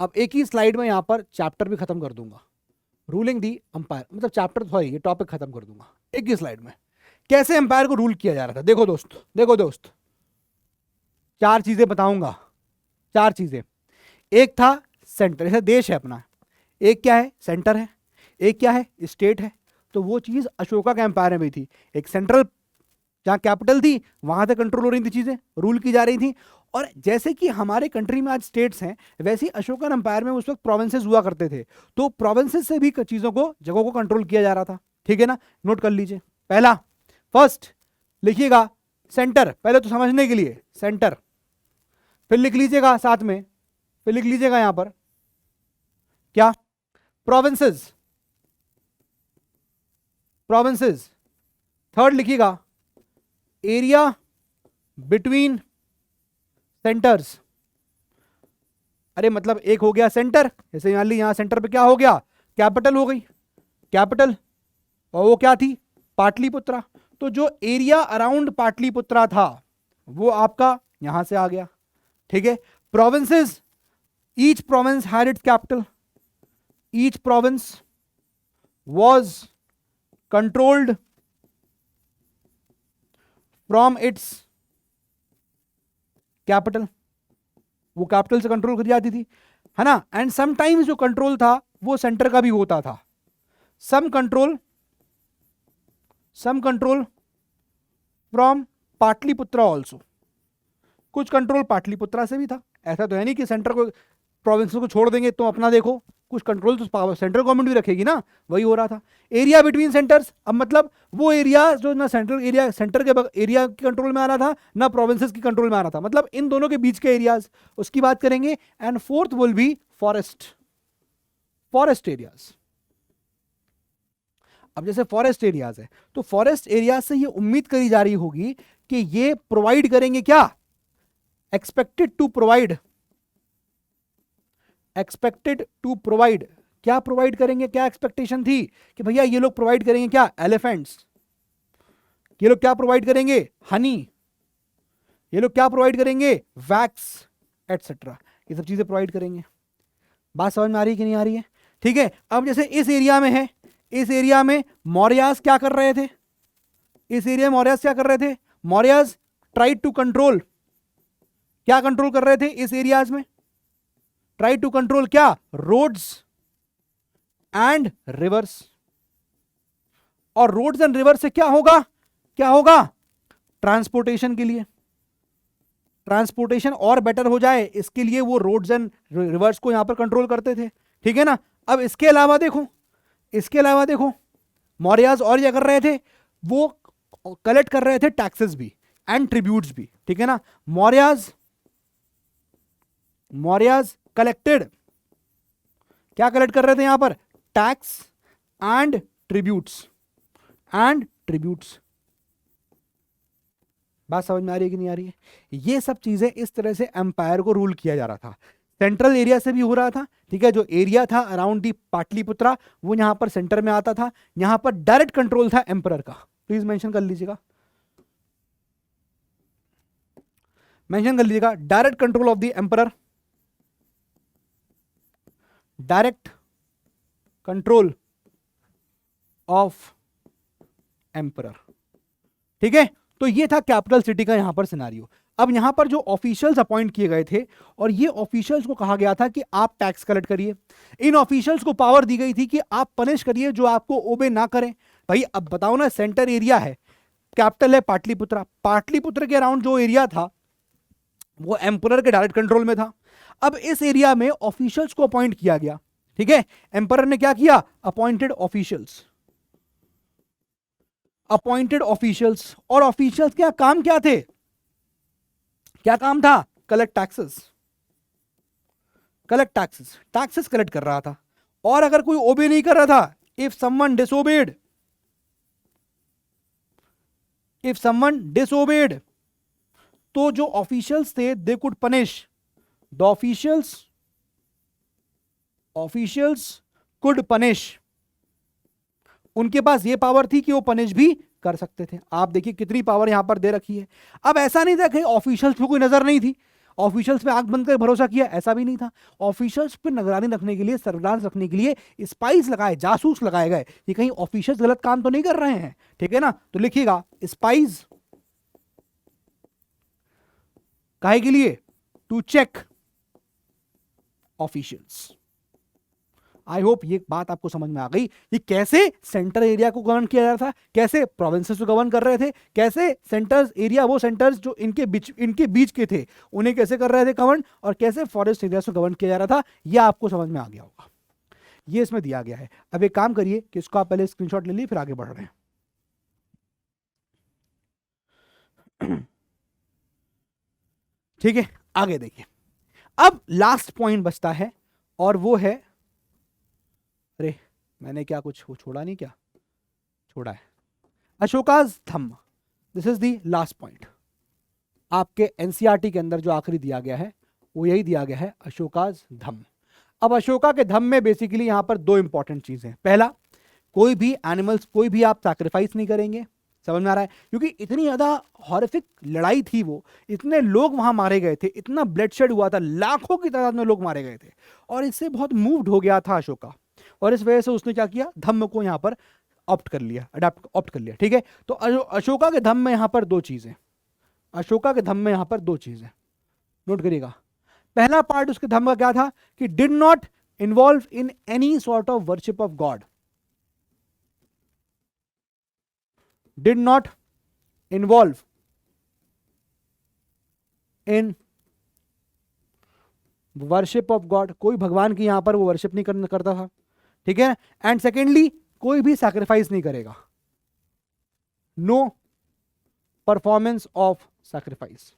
अब एक ही स्लाइड में यहां पर चैप्टर भी खत्म कर दूंगा, रूलिंग दी एम्पायर, मतलब चैप्टर सॉरी ये टॉपिक खत्म कर दूंगा एक ही स्लाइड में, कैसे एम्पायर को रूल किया जा रहा था। देखो दोस्त, देखो दोस्त, चार चीजें बताऊंगा, चार चीजें। एक था सेंटर, जैसे देश है अपना, एक क्या है सेंटर है, एक क्या है स्टेट है। तो वो चीज अशोका के एम्पायर में भी थी, एक सेंट्रल जहां कैपिटल थी वहां से कंट्रोल हो रही थी चीजें, रूल की जा रही थी। और जैसे कि हमारे कंट्री में आज स्टेट्स हैं, वैसे ही अशोकन एम्पायर में उस वक्त प्रोविंसेस हुआ करते थे, तो प्रोविंसेस से भी चीजों को, जगहों को कंट्रोल किया जा रहा था, ठीक है ना। नोट कर लीजिए, पहला फर्स्ट लिखिएगा सेंटर, पहले तो समझने के लिए सेंटर, फिर लिख लीजिएगा साथ में, फिर लिख लीजिएगा यहां पर क्या, प्रोविंसेस, प्रोविंसेस। थर्ड लिखिएगा एरिया बिटवीन सेंटर्स, अरे मतलब एक हो गया सेंटर, जैसे मान ली यहां सेंटर पे क्या हो गया, कैपिटल हो गई, कैपिटल, और वो क्या थी, पाटलिपुत्रा। तो जो एरिया अराउंड पाटलिपुत्रा था वो आपका यहां से आ गया, ठीक है। Provinces, each province had it's capital, each province was controlled from its capital, वो कैपिटल से कंट्रोल करी जाती थी, है ना। एंड समटाइम्स जो कंट्रोल था वो सेंटर का भी होता था, some control from Pataliputra also, कुछ कंट्रोल पाटलिपुत्रा से भी था। ऐसा तो है नहीं कि सेंटर को, प्रोविंस को छोड़ देंगे तो अपना देखो, कुछ कंट्रोल तो सेंट्रल गवर्नमेंट भी रखेगी ना, वही हो रहा था। एरिया बिटवीन सेंटर्स, अब मतलब वो एरिया जो ना सेंट्रल एरिया, सेंटर के एरिया के कंट्रोल में आ रहा था, ना प्रोविंसेस की कंट्रोल में आ रहा था, मतलब इन दोनों के बीच के एरियाज, उसकी बात करेंगे। And fourth will be forest, forest areas. अब जैसे फॉरेस्ट एरियाज है, तो फॉरेस्ट एरियाज से ये उम्मीद करी जा रही होगी कि ये प्रोवाइड करेंगे क्या, expected to provide, expected to provide, क्या प्रोवाइड करेंगे, क्या एक्सपेक्टेशन थी कि भैया ये लोग प्रोवाइड करेंगे क्या, एलिफेंट्स, ये लोग क्या प्रोवाइड करेंगे, हनी, ये लोग क्या प्रोवाइड करेंगे, वैक्स एटसेट्रा, ये सब चीजें प्रोवाइड करेंगे। बात समझ में आ रही है कि नहीं आ रही है, ठीक है। अब जैसे इस एरिया में है, इस एरिया में मौर्यास क्या कर रहे थे, इस एरिया में मौर्यास क्या कर रहे थे, मौर्यास ट्राइड टू कंट्रोल, क्या कंट्रोल कर रहे थे इस एरियाज में? ट्राई टू कंट्रोल क्या? Roads and rivers. और रोड्स एंड रिवर से क्या होगा? क्या होगा? ट्रांसपोर्टेशन के लिए, ट्रांसपोर्टेशन और बेटर हो जाए इसके लिए वो रोड्स एंड रिवर्स को यहां पर कंट्रोल करते थे, ठीक है ना। अब इसके अलावा देखो, इसके अलावा देखो, मौर्याज और क्या कर रहे थे? वो कलेक्ट कर रहे थे टैक्सेस भी एंड ट्रिब्यूट्स भी, ठीक है ना। मौर्याज कलेक्टेड, क्या कलेक्ट कर रहे थे यहां पर? टैक्स एंड ट्रिब्यूट्स, बात समझ में आ रही है कि नहीं आ रही है? ये सब चीजें इस तरह से एम्पायर को रूल किया जा रहा था, सेंट्रल एरिया से भी हो रहा था, ठीक है। जो एरिया था अराउंड दी पाटलिपुत्रा वो यहां पर सेंटर में आता था, यहां पर डायरेक्ट कंट्रोल था एम्परर का। प्लीज मेंशन कर लीजिएगा, मेंशन कर लीजिएगा, direct control of the emperor, direct control of emperor, ठीक है। तो ये था कैपिटल सिटी का यहां पर सिनारियो। अब यहां पर जो ऑफिशियल्स अपॉइंट किए गए थे और ये ऑफिशियल्स को कहा गया था कि आप टैक्स कलेक्ट करिए, इन ऑफिशियल्स को पावर दी गई थी कि आप पनिश करिए जो आपको ओबे ना करें। भाई अब बताओ ना, सेंटर एरिया है, कैपिटल है पाटलिपुत्रा, पाटलिपुत्र के अराउंड जो एरिया था वो एम्परर के डायरेक्ट कंट्रोल में था। अब इस एरिया में ऑफिशियल्स को अपॉइंट किया गया, ठीक है। एम्परर ने क्या किया? Appointed officials, appointed officials. और ऑफिशियल्स क्या काम क्या थे? क्या काम था? Collect taxes, collect taxes, taxes collect कर रहा था। और अगर कोई ओबे नहीं कर रहा था, if someone disobeyed, if someone disobeyed, तो जो ऑफिशियल्स थे they could punish the officials could punish, उनके पास ये पावर थी कि वो पनिश भी कर सकते थे। आप देखिए कितनी पावर यहां पर दे रखी है। अब ऐसा नहीं था कि ऑफिशियल्स पे कोई नजर नहीं थी, ऑफिशियल्स पे आंख बंद कर भरोसा किया, ऐसा भी नहीं था। ऑफिशियल्स पे निगरानी रखने के लिए, सर्विलांस रखने के लिए स्पाइस लगाए, जासूस लगाए गए कि कहीं ऑफिशियल्स गलत काम तो नहीं कर रहे हैं, ठीक है ना। तो लिखिएगा स्पाइस, काहे के लिए? To check officials. I hope ये बात आपको समझ में आ गई कि कैसे सेंटर एरिया को गवर्न किया जा रहा था, कैसे प्रोविंसेस को गवर्न कर रहे थे, कैसे सेंटर्स एरिया, वो सेंटर्स जो इनके बीच के थे उन्हें कैसे कर रहे थे गवर्न, और कैसे फॉरेस्ट एरिया को गवर्न किया जा रहा था। यह आपको समझ में आ गया होगा, ये इसमें दिया गया है। अब एक काम करिए कि इसको आप पहले स्क्रीनशॉट ले लीजिए, फिर आगे बढ़ रहे हैं। ठीक है, आगे देखिए। अब लास्ट पॉइंट बचता है और वो है, अरे मैंने क्या कुछ छोड़ा नहीं, क्या छोड़ा है? Ashoka's thumb. This is the last point. आपके एनसीईआरटी के अंदर जो आखिरी दिया गया है वो यही दिया गया है, अशोकाज धम्म। अब अशोका के धम्म में बेसिकली यहां पर दो इंपॉर्टेंट चीजें। पहला, कोई भी एनिमल्स, कोई भी आप सैक्रिफाइस नहीं करेंगे। समझ में आ रहा है? क्योंकि इतनी ज्यादा हॉरिफिक लड़ाई थी वो, इतने लोग वहां मारे गए थे, इतना ब्लडशेड हुआ था, लाखों की तादाद में लोग मारे गए थे, और इससे बहुत मूव्ड हो गया था अशोका, और इस वजह से उसने क्या किया? धम्म को यहां पर ऑप्ट कर लिया, ऑप्ट कर लिया, ठीक है। तो अशोका के धम्म में यहां पर दो चीजें, अशोका के धम्म में यहां पर दो चीजें नोट करिएगा। पहला पार्ट उसके धम्म का क्या था कि did not involve in any sort of worship of God, did not involve in worship of God, कोई भगवान की यहां पर वो वर्शिप नहीं करता था, ठीक है। एंड सेकेंडली, कोई भी सैक्रिफाइस नहीं करेगा, no performance of sacrifice,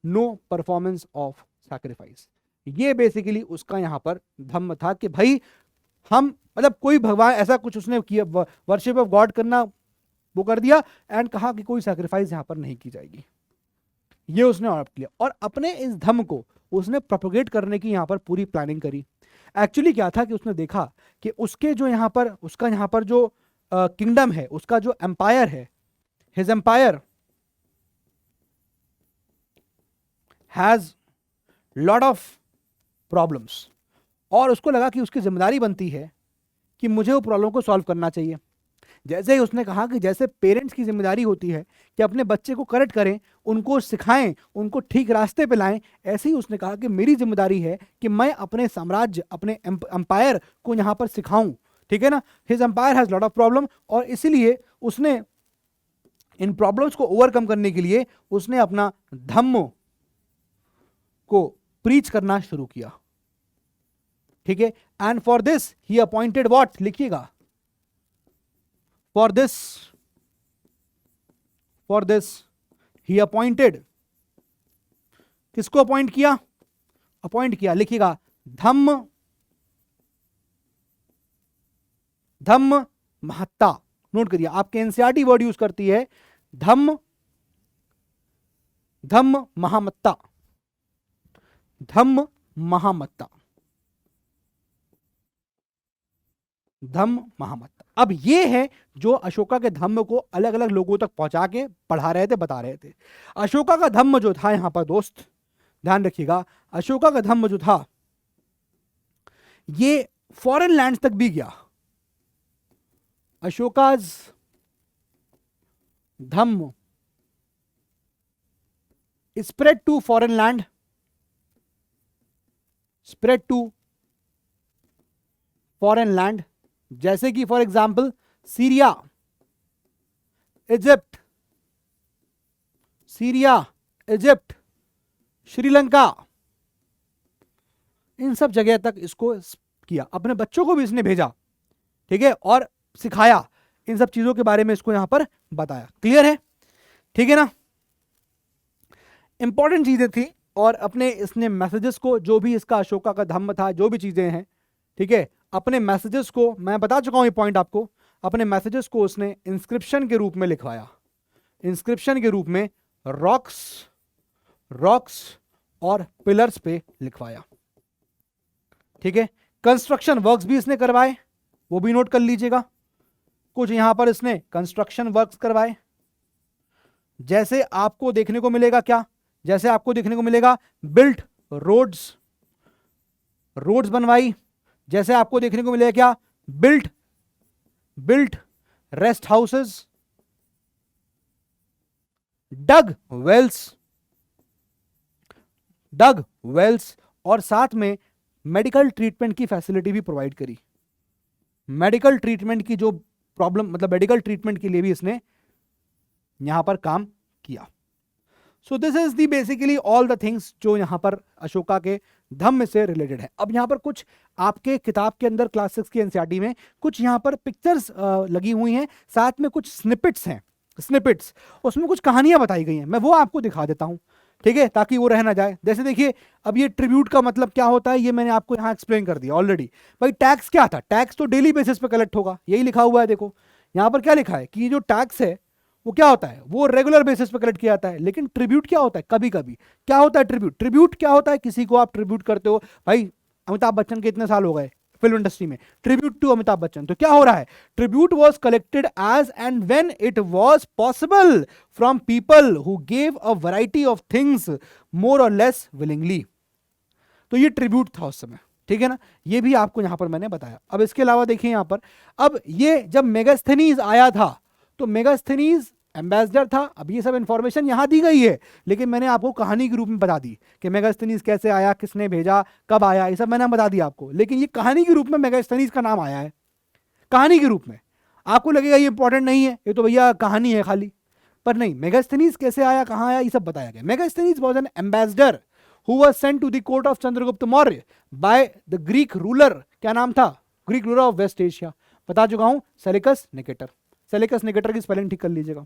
no performance of sacrifice. ये बेसिकली उसका यहां पर धम्म था कि भाई हम, मतलब कोई भगवान ऐसा कुछ उसने किया, वर्शिप ऑफ गॉड करना वो कर दिया, एंड कहा कि कोई सैक्रिफाइस यहां पर नहीं की जाएगी, ये उसने ऑप्ट किया। और अपने इस धम्म को उसने प्रोपोगेट करने की यहां पर पूरी प्लानिंग करी। एक्चुअली क्या था कि उसने देखा कि उसके जो यहां पर, उसका यहां पर जो किंगडम है, उसका जो एम्पायर है, his empire has lot of problems, और उसको लगा कि उसकी जिम्मेदारी बनती है कि मुझे वो प्रॉब्लम को सॉल्व करना चाहिए। जैसे ही उसने कहा कि जैसे पेरेंट्स की जिम्मेदारी होती है कि अपने बच्चे को करेक्ट करें, उनको सिखाएं, उनको ठीक रास्ते पे लाएं, ऐसे ही उसने कहा कि मेरी जिम्मेदारी है कि मैं अपने साम्राज्य, अपने एम्पायर को यहाँ पर सिखाऊं। ठीक है ना, his empire has lot of problem, और इसीलिए उसने इन प्रॉब्लम्स को ओवरकम करने के लिए उसने अपना धम्म को प्रीच करना शुरू किया। ठीक है, and for this he appointed what, लिखिएगा, फॉर दिस ही अपॉइंटेड, किसको अपॉइंट किया, लिखिएगा, धम्म महत्ता। नोट करिए, आपके एनसीईआरटी वर्ड यूज करती है धम्म महामत्ता, धम्म महामत्ता। अब ये है जो अशोका के धम्म को अलग अलग लोगों तक पहुंचा के पढ़ा रहे थे, बता रहे थे। अशोका का धम्म जो था, यहां पर दोस्त ध्यान रखिएगा, अशोका का धम्म जो था ये फॉरेन लैंड्स तक भी गया। Ashoka's Dhamma spread to foreign land, जैसे कि for example Syria, Egypt, Sri Lanka, इन सब जगह तक इसको किया। अपने बच्चों को भी इसने भेजा, ठीक है, और सिखाया, इन सब चीजों के बारे में इसको यहां पर बताया। क्लियर है, ठीक है ना, इंपॉर्टेंट चीजें थी। और अपने इसने मैसेजेस को, जो भी इसका अशोका का धम्म था, जो भी चीजें हैं, ठीक है, अपने मैसेजेस को, मैं बता चुका हूं ये पॉइंट आपको, अपने मैसेजेस को उसने इंस्क्रिप्शन के रूप में लिखवाया, इंस्क्रिप्शन के रूप में रॉक्स और पिलर्स पे लिखवाया। ठीक है, कंस्ट्रक्शन वर्क्स भी इसने करवाए, वो भी नोट कर लीजिएगा। कुछ यहां पर इसने कंस्ट्रक्शन वर्क्स करवाए, जैसे आपको देखने को मिलेगा क्या, जैसे आपको देखने को मिलेगा बिल्ट रोड्स बनवाई, जैसे आपको देखने को मिलेगा क्या, बिल्ट रेस्ट हाउसेस, डग वेल्स, और साथ में मेडिकल ट्रीटमेंट की फैसिलिटी भी प्रोवाइड करी। मेडिकल ट्रीटमेंट की जो प्रॉब्लम, मतलब मेडिकल ट्रीटमेंट के लिए भी इसने यहां पर काम किया। So this is the basically all the things जो यहां पर अशोका के धम्म से रिलेटेड है। अब यहां पर कुछ आपके किताब के अंदर क्लास 6 की एनसीईआरटी में कुछ यहां पर पिक्चर्स लगी हुई हैं, साथ में कुछ स्निपेट्स हैं, उसमें कुछ कहानियां बताई गई हैं, मैं वो आपको दिखा देता हूं, ठीक है, ताकि वो रह ना जाए। जैसे देखिए, अब ये ट्रिब्यूट का मतलब क्या होता है, ये मैंने आपको यहां एक्सप्लेन कर दिया ऑलरेडी। भाई टैक्स क्या था, टैक्स तो डेली बेसिस पे कलेक्ट होगा, यही लिखा हुआ है। देखो यहां पर क्या लिखा है कि ये जो टैक्स है वो क्या होता है, वो रेगुलर बेसिस पे कलेक्ट किया जाता है। लेकिन ट्रिब्यूट क्या होता है, कभी कभी क्या होता है, ट्रिब्यूट क्या होता है, किसी को आप ट्रिब्यूट करते हो। भाई अमिताभ बच्चन के इतने साल हो गए फिल्म इंडस्ट्री में, ट्रिब्यूट टू अमिताभ बच्चन, तो क्या हो रहा है, tribute was collected as and when it was possible from people who gave a variety of things more or less willingly. तो ये ट्रिब्यूट था उस समय, ठीक है ना, ये भी आपको यहां पर मैंने बताया। अब इसके अलावा देखिए यहां पर, अब ये जब मेगास्थनीज आया था तो मेगास्थनीज एम्बेसडर था। अब ये सब इंफॉर्मेशन यहां दी गई है, लेकिन मैंने आपको कहानी के रूप में बता दी कि मेगास्थनीज कैसे आया, किसने भेजा, कब आया, ये सब मैंने बता दिया आपको। लेकिन ये कहानी के रूप में मेगास्थनीज का नाम आया है, कहानी के रूप में। आपको लगेगा ये इंपॉर्टेंट नहीं है, ये तो भैया कहानी है खाली, पर नहीं, मेगास्थनीज कैसे आया, कहां आया, ये सब बताया गया। Megasthenes was an ambassador who was sent to the court of Chandragupta Maurya by the Greek ruler, क्या नाम था, Greek ruler of West Asia, बता चुका हूं, सेलिकस निकेटर। सेलिकस निकेटर की स्पेलिंग ठीक कर लीजिएगा,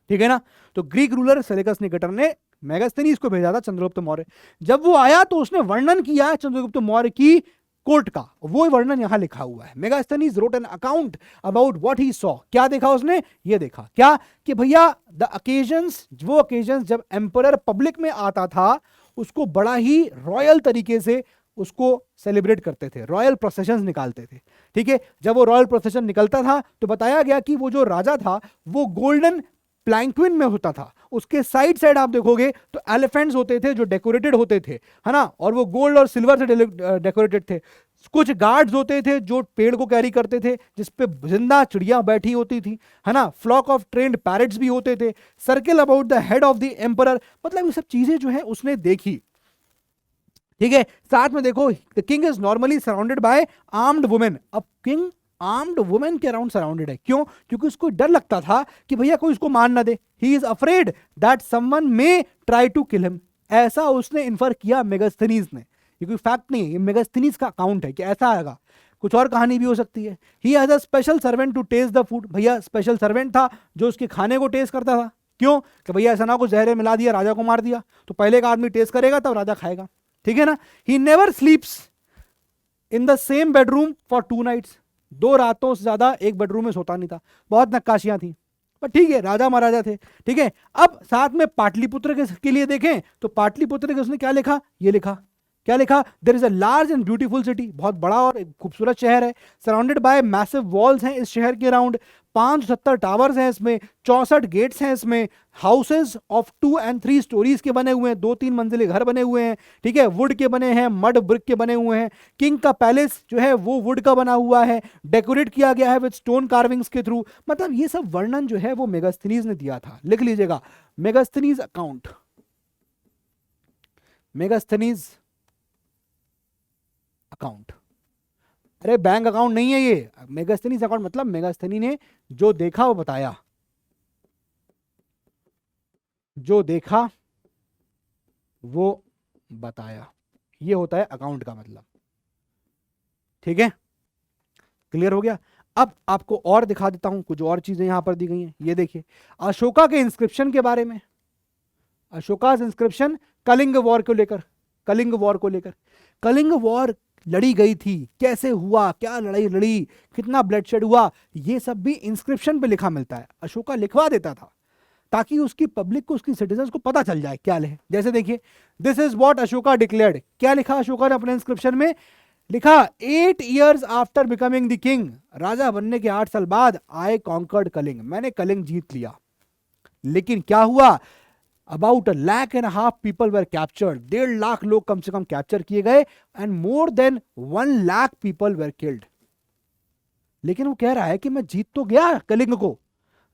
ठीक है ना। तो ग्रीक रूलर सेलिकस निकेटर ने मेगास्थनीज को भेजा था चंद्रगुप्त मौर्य। जब वो आया तो उसने वर्णन किया चंद्रगुप्त मौर्य की कोर्ट का, वो वर्णन यहां लिखा हुआ है। Megasthenes wrote an account about what he saw, क्या देखा उसने, ये देखा क्या कि भैया द अकेजन्स, वो अकेजन्स जब एम्परर पब्लिक में आता था उसको बड़ा ही रॉयल तरीके से उसको सेलिब्रेट करते थे, रॉयल प्रोसेशंस निकालते थे, ठीक है। जब वो रॉयल प्रोसेशन निकलता था तो बताया गया कि वो जो राजा था वो गोल्डन प्लैंक्विन में होता था, उसके साइड आप देखोगे तो एलिफेंट्स होते थे जो डेकोरेटेड होते थे, है ना, और वो गोल्ड और सिल्वर से डेकोरेटेड थे। कुछ गार्ड्स होते थे जो पेड़ को कैरी करते थे जिस पे जिंदा चिड़िया बैठी होती थी, है ना, फ्लॉक ऑफ ट्रेन्ड पैरट्स भी होते थे, circle about the head of the emperor, मतलब ये सब चीजें जो है उसने देखी। ठीक है, साथ में देखो the king is normally surrounded by armed women. अब किंग आर्म्ड वुमेन के अराउंड सराउंडेड है, क्यों? क्योंकि उसको डर लगता था कि भैया कोई उसको मार ना दे। He is afraid that someone may try to kill him, ऐसा उसने इन्फर किया मेगास्थनीज ने। ये कोई फैक्ट नहीं है, ये मेगास्थनीज का अकाउंट है कि ऐसा आएगा, कुछ और कहानी भी हो सकती है। He has a special servant to taste the food, भैया स्पेशल सर्वेंट था जो उसके खाने को टेस्ट करता था। क्यों? कि भैया ऐसा ना कुछ जहरे मिला दिया, राजा को मार दिया, तो पहले एक आदमी टेस्ट करेगा तब राजा खाएगा। ठीक है ना। He never sleeps in the same bedroom for 2 nights, 2 रातों से ज्यादा एक बेडरूम में सोता नहीं था। बहुत नक्काशियां थी, पर ठीक है, राजा महाराजा थे। ठीक है, अब साथ में पाटलिपुत्र के लिए देखें तो पाटलिपुत्र के उसने क्या लिखा, ये लिखा, क्या लिखा, there is a large and beautiful city, बहुत बड़ा और खूबसूरत शहर है, सराउंडेड बाय मैसिव वॉल्स हैं इस शहर के अराउंड, 570 टावर्स हैं इसमें, 64 गेट्स हैं इसमें, हाउसेस ऑफ 2 and 3 स्टोरीज के बने हुए हैं, 2-3 मंजिले घर बने हुए हैं। ठीक है, वुड के बने हैं, मड ब्रिक के बने हुए हैं। किंग का पैलेस जो है वो वुड का बना हुआ है, डेकोरेट किया गया है विद स्टोन कार्विंग्स के थ्रू। मतलब ये सब वर्णन जो है वो मेगास्थनीज ने दिया था। लिख लीजिएगा, मेगास्थनीज अकाउंट, मेगास्थनीज अकाउंट। अरे बैंक अकाउंट नहीं है ये, मेगास्थनीज अकाउंट मतलब मेगास्थनी ने जो देखा वो बताया, जो देखा वो बताया, ये होता है अकाउंट का मतलब। ठीक है, क्लियर हो गया। अब आपको और दिखा देता हूं, कुछ और चीजें यहां पर दी गई हैं। ये देखिए अशोका के इंस्क्रिप्शन के बारे में, अशोका इंस्क्रिप्शन कलिंग वॉर को लेकर, कलिंग वॉर को लेकर, कलिंग वॉर लड़ी गई थी, कैसे हुआ, क्या लड़ाई लड़ी, कितना ब्लडशेड हुआ, ये सब भी इंस्क्रिप्शन पे लिखा मिलता है। अशोका लिखवा देता था ताकि उसकी पब्लिक को, उसकी सिटीजन्स को पता चल जाए क्या लिखे। जैसे देखिए, this is what Ashoka declared, क्या लिखा अशोका ने अपने इंस्क्रिप्शन में, लिखा 8 years after becoming the king, राजा बनने के 8 साल बाद, आई कॉन्कर्ड कलिंग, मैंने कलिंग जीत लिया। लेकिन क्या हुआ, about 1.5 lakh people were captured, 1.5 lakh लोग कम से कम कैप्चर किए गए, and more than 1 lakh people were killed. लेकिन वो कह रहा है कि मैं जीत तो गया कलिंग को,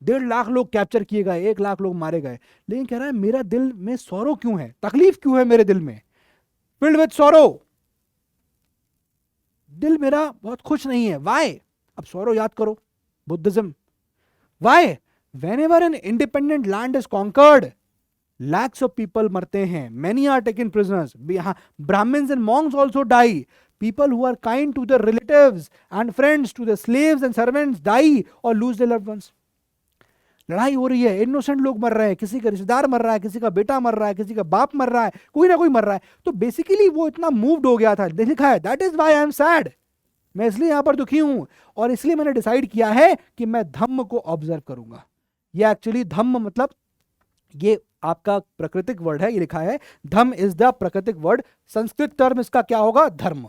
1.5 लाख लोग कैप्चर किए गए, 1 लाख लोग मारे गए, लेकिन कह रहा है मेरा दिल में सौरो क्यों है, तकलीफ क्यों है मेरे दिल में, फिल्ड विद सौरो, दिल मेरा बहुत खुश नहीं है। वाई? अब सौरो याद करो, Buddhism. Why? Whenever an independent land is conquered, lakhs of people मरते हैं, many are taken prisoners, Brahmins and monks also die, people who are kind to their relatives and friends, to their slaves and servants die or lose their loved ones। लड़ाई हो रही है, innocent लोग मर रहे हैं, किसी का रिश्तेदार मर रहा है, किसी का बेटा मर रहा है, किसी का बाप मर रहा है, कोई ना कोई मर रहा है। तो बेसिकली वो इतना मूव्ड हो गया था, लिखा है that is why I am sad, मैं इसलिए यहां पर दुखी हूं, और इसलिए मैंने डिसाइड किया है कि मैं धम्म को ऑब्जर्व करूंगा। ये एक्चुअली धम्म मतलब ये आपका प्राकृतिक वर्ड है, ये लिखा है धम्म इज द प्राकृतिक वर्ड, संस्कृत टर्म इसका क्या होगा, धर्म।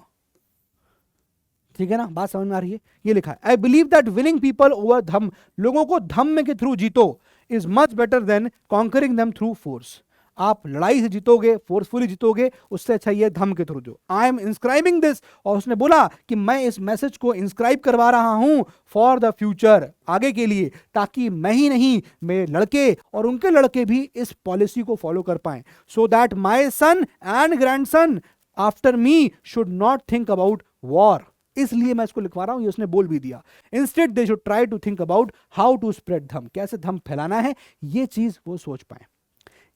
ठीक है ना, बात समझ में आ रही है। ये लिखा है I believe that winning people over Dhamma, लोगों को धम्म के थ्रू जीतो, is much better than conquering them through force. आप लड़ाई से जीतोगे, फोर्सफुली जीतोगे, उससे अच्छा ये धम्म के थ्रू जो। आई एम इंस्क्राइबिंग दिस, और उसने बोला कि मैं इस मैसेज को इंस्क्राइब करवा रहा हूं फॉर द फ्यूचर, आगे के लिए, ताकि मैं ही नहीं मेरे लड़के और उनके लड़के भी इस पॉलिसी को फॉलो कर पाए, so that my son and grandson after me should not think about war. इसलिए मैं इसको लिखवा रहा हूं, ये उसने बोल भी दिया। Instead they should try to think about how to spread Dhamma, कैसे धम्म फैलाना है, ये चीज वो सोच पाए।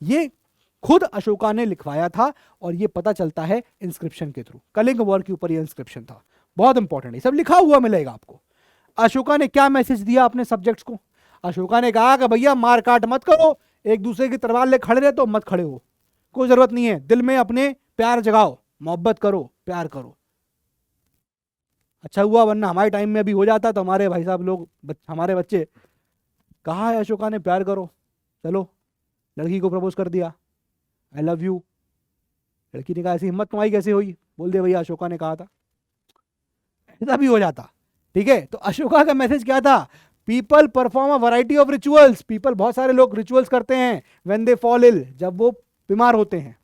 ये खुद अशोका ने लिखवाया था, और ये पता चलता है इंस्क्रिप्शन के थ्रू। कलिंग वॉर के ऊपर ये इंस्क्रिप्शन था, बहुत इंपॉर्टेंट है, सब लिखा हुआ मिलेगा आपको। अशोका ने क्या मैसेज दिया अपने सब्जेक्ट्स को, अशोका ने कहा कि भैया मार काट मत करो, एक दूसरे की तलवार ले खड़े रहे तो मत खड़े हो, कोई जरूरत नहीं है, दिल में अपने प्यार जगाओ, मोहब्बत करो, प्यार करो। अच्छा हुआ, वरना हमारे टाइम में अभी हो जाता तो हमारे भाई साहब लोग, हमारे बच्चे, कहा है अशोका ने प्यार करो, चलो लड़की को प्रपोज कर दिया, आई लव यू, लड़की ने कहा ऐसी हिम्मत तुम्हारी कैसे हुई, बोल दे भैया अशोका ने कहा था, ऐसा भी हो जाता। ठीक है, तो अशोका का मैसेज क्या था, people perform a variety of rituals, people बहुत सारे लोग रिचुअल्स करते हैं, व्हेन दे फॉल इल, जब वो बीमार होते हैं,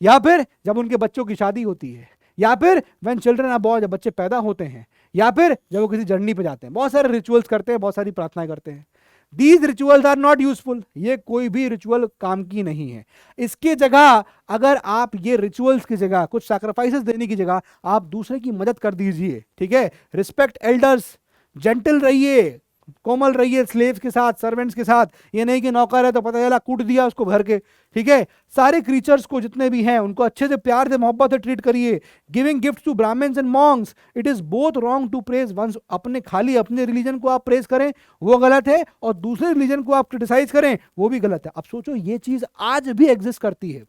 या फिर जब उनके बच्चों की शादी होती है, या फिर व्हेन चिल्ड्रन आर बॉर्न, जब बच्चे पैदा होते हैं, या फिर जब वो किसी जर्नी पे जाते हैं, बहुत सारे रिचुअल्स करते हैं, बहुत सारी प्रार्थनाएं करते हैं। These rituals are not useful, ये कोई भी रिचुअल काम की नहीं है। इसके जगह अगर आप ये रिचुअल्स की जगह कुछ सैक्रिफाइसेस देने की जगह आप दूसरे की मदद कर दीजिए, ठीक है। रिस्पेक्ट एल्डर्स, जेंटल रहिए, कोमल रहिए स्लेव्स के साथ, सर्वेंट्स के साथ। ये नहीं कि नौकर है तो पता चला कूट दिया उसको घर के, ठीक है। सारे क्रीचर्स को जितने भी हैं उनको अच्छे से, प्यार से, मोहब्बत से ट्रीट करिए। Giving gift to Brahmans and monks, it is both wrong to praise one's, अपने खाली अपने रिलीजन को आप प्रेज करें वो गलत है, और दूसरे रिलीजन को आप क्रिटिसाइज करें वो भी गलत है। अब सोचो ये चीज आज भी एग्जिस्ट करती है,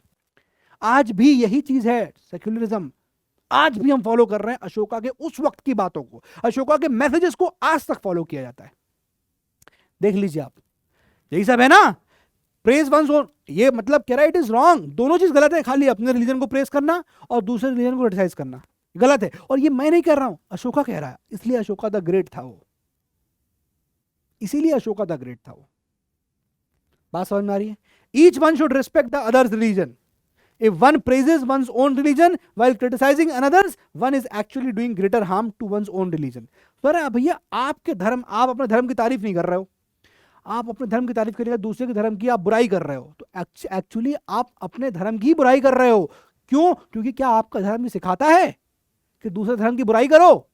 आज भी यही चीज है सेक्युलरिज्म। आज भी हम फॉलो कर रहे हैं अशोका के उस वक्त की बातों को, अशोका के मैसेजेस को आज तक फॉलो किया जाता है। देख लीजिए आप, यही सब है ना, प्रेज वंस ओन, ये मतलब कह रहा है इट इज रॉन्ग, दोनों चीज गलत है, खाली अपने रिलीजन को प्रेज करना और दूसरे रिलीजन को क्रिटिसाइज करना गलत है। और ये मैं नहीं कह रहा हूं, अशोका कह रहा है, इसलिए अशोका द ग्रेट था वो, इसीलिए अशोका द ग्रेट था वो। बात समझ में आ रही है? Each one should respect the others religion. If one praises one's own religion while criticizing another's, one is actually doing greater harm to one's own religion. पर भैया आपके धर्म, आप अपने धर्म की तारीफ नहीं कर रहे हो, आप अपने धर्म की तारीफ करिएगा, दूसरे के धर्म की आप बुराई कर रहे हो, तो एक्चुअली आप अपने धर्म की बुराई कर रहे हो। क्यों? क्योंकि क्या आपका धर्म सिखाता है कि दूसरे धर्म की बुराई करो?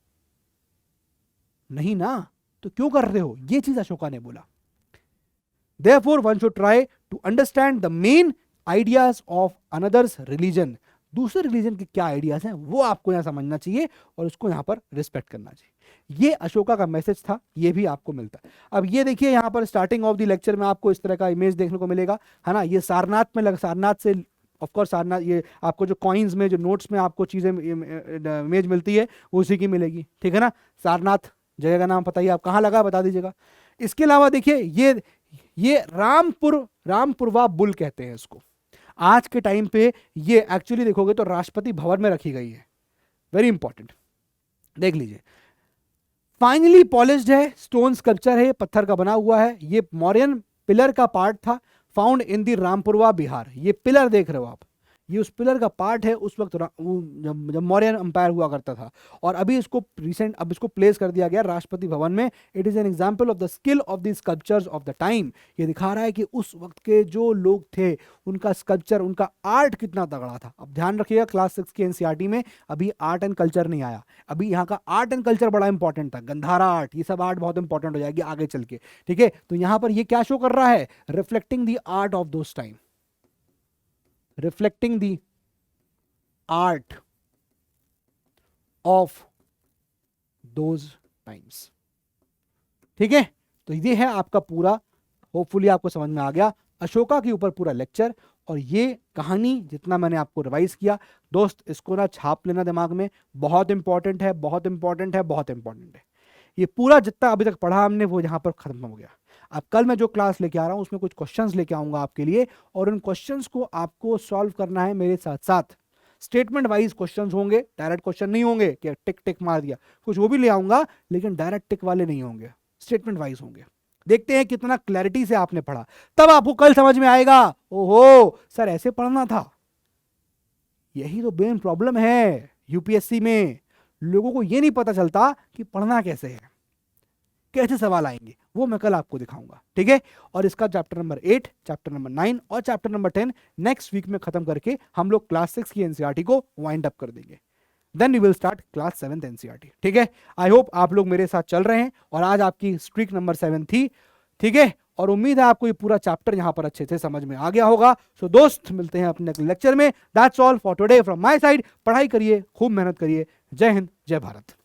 नहीं ना, तो क्यों कर रहे हो? ये चीज अशोका ने बोला। Therefore, one should try to understand the main ideas of another's religion. दूसरे रिलीजन के क्या आइडियाज हैं वो आपको यहां समझना चाहिए और उसको यहां पर रिस्पेक्ट करना चाहिए। ये अशोका का मैसेज था, ये भी आपको मिलता है। अब ये देखिए यहां पर स्टार्टिंग ऑफ द लेक्चर में आपको इस तरह का इमेज देखने को मिलेगा, है ना। ये सारनाथ में सारनाथ से ऑफ कोर्स सारनाथ, ये आपको जो कॉइन्स में, जो नोट्स में आपको चीजें इमेज मिलती है वो उसी की मिलेगी, ठीक है ना। सारनाथ जगह का नाम पता ही, आप कहाँ लगा बता दीजिएगा। इसके अलावा देखिए ये रामपुरवा बुल कहते हैं इसको। आज के टाइम पे ये एक्चुअली देखोगे तो राष्ट्रपति भवन में रखी गई है, वेरी इंपॉर्टेंट, देख लीजिए। फाइनली पॉलिश्ड है, स्टोन स्कल्पचर है, पत्थर का बना हुआ है। ये मौर्यन पिलर का पार्ट था, फाउंड इन दी रामपुरवा बिहार। ये पिलर देख रहे हो आप, ये उस पिलर का पार्ट है उस वक्त जब मौर्यन अंपायर हुआ करता था, और अभी इसको अब इसको प्लेस कर दिया गया राष्ट्रपति भवन में। It is an example of the skill of the sculptures of the time. ये दिखा रहा है कि उस वक्त के जो लोग थे उनका स्कल्पचर, उनका आर्ट कितना तगड़ा था। अब ध्यान रखिएगा क्लास 6 के एनसीईआरटी में अभी आर्ट एंड कल्चर नहीं आया, अभी यहाँ का आर्ट एंड कल्चर बड़ा इंपॉर्टेंट था। गंधारा आर्ट, ये सब आर्ट बहुत इंपॉर्टेंट हो जाएगी आगे चल के, ठीक है। तो यहाँ पर ये क्या शो कर रहा है? Reflecting the art of those time, reflecting the art of those times, ठीक है। तो ये है आपका पूरा, होपफुली आपको समझ में आ गया अशोका के ऊपर पूरा लेक्चर। और ये कहानी जितना मैंने आपको रिवाइज किया दोस्त, इसको ना छाप लेना दिमाग में, बहुत इंपॉर्टेंट है, बहुत इंपॉर्टेंट है, बहुत इंपॉर्टेंट है। ये पूरा जितना अभी तक पढ़ा हमने वो यहाँ पर खत्म हो गया। अब कल मैं जो क्लास लेके आ रहा हूँ उसमें कुछ क्वेश्चंस लेके आऊंगा आपके लिए, और उन क्वेश्चंस को आपको सॉल्व करना है मेरे साथ साथ। स्टेटमेंट वाइज क्वेश्चंस होंगे, डायरेक्ट क्वेश्चन नहीं होंगे कि टिक टिक मार दिया, कुछ वो भी ले आऊंगा, लेकिन डायरेक्ट टिक वाले नहीं होंगे, स्टेटमेंट वाइज होंगे। देखते हैं कितना क्लैरिटी से आपने पढ़ा, तब आपको कल समझ में आएगा ओहो सर ऐसे पढ़ना था। यही तो मेन प्रॉब्लम है यूपीएससी में, लोगों को ये नहीं पता चलता कि पढ़ना कैसे है, कैसे सवाल आएंगे, वो मैं कल आपको दिखाऊंगा, ठीक है। और इसका चैप्टर नंबर 8, चैप्टर नंबर 9 और चैप्टर नंबर 10 नेक्स्ट वीक में खत्म करके हम लोग क्लास 6 की एनसीईआरटी को वाइंड अप कर देंगे। Then we will start class 7 NCERT, ठीक है। आई होप आप लोग मेरे साथ चल रहे हैं, और आज आपकी स्ट्रीक नंबर 7 थी, ठीक है। और उम्मीद है आपको ये पूरा चैप्टर यहां पर अच्छे से समझ में आ गया होगा। सो दोस्त मिलते हैं अपने लेक्चर में। That's all for today from my side. पढ़ाई करिए, खूब मेहनत करिए। जय हिंद, जय भारत।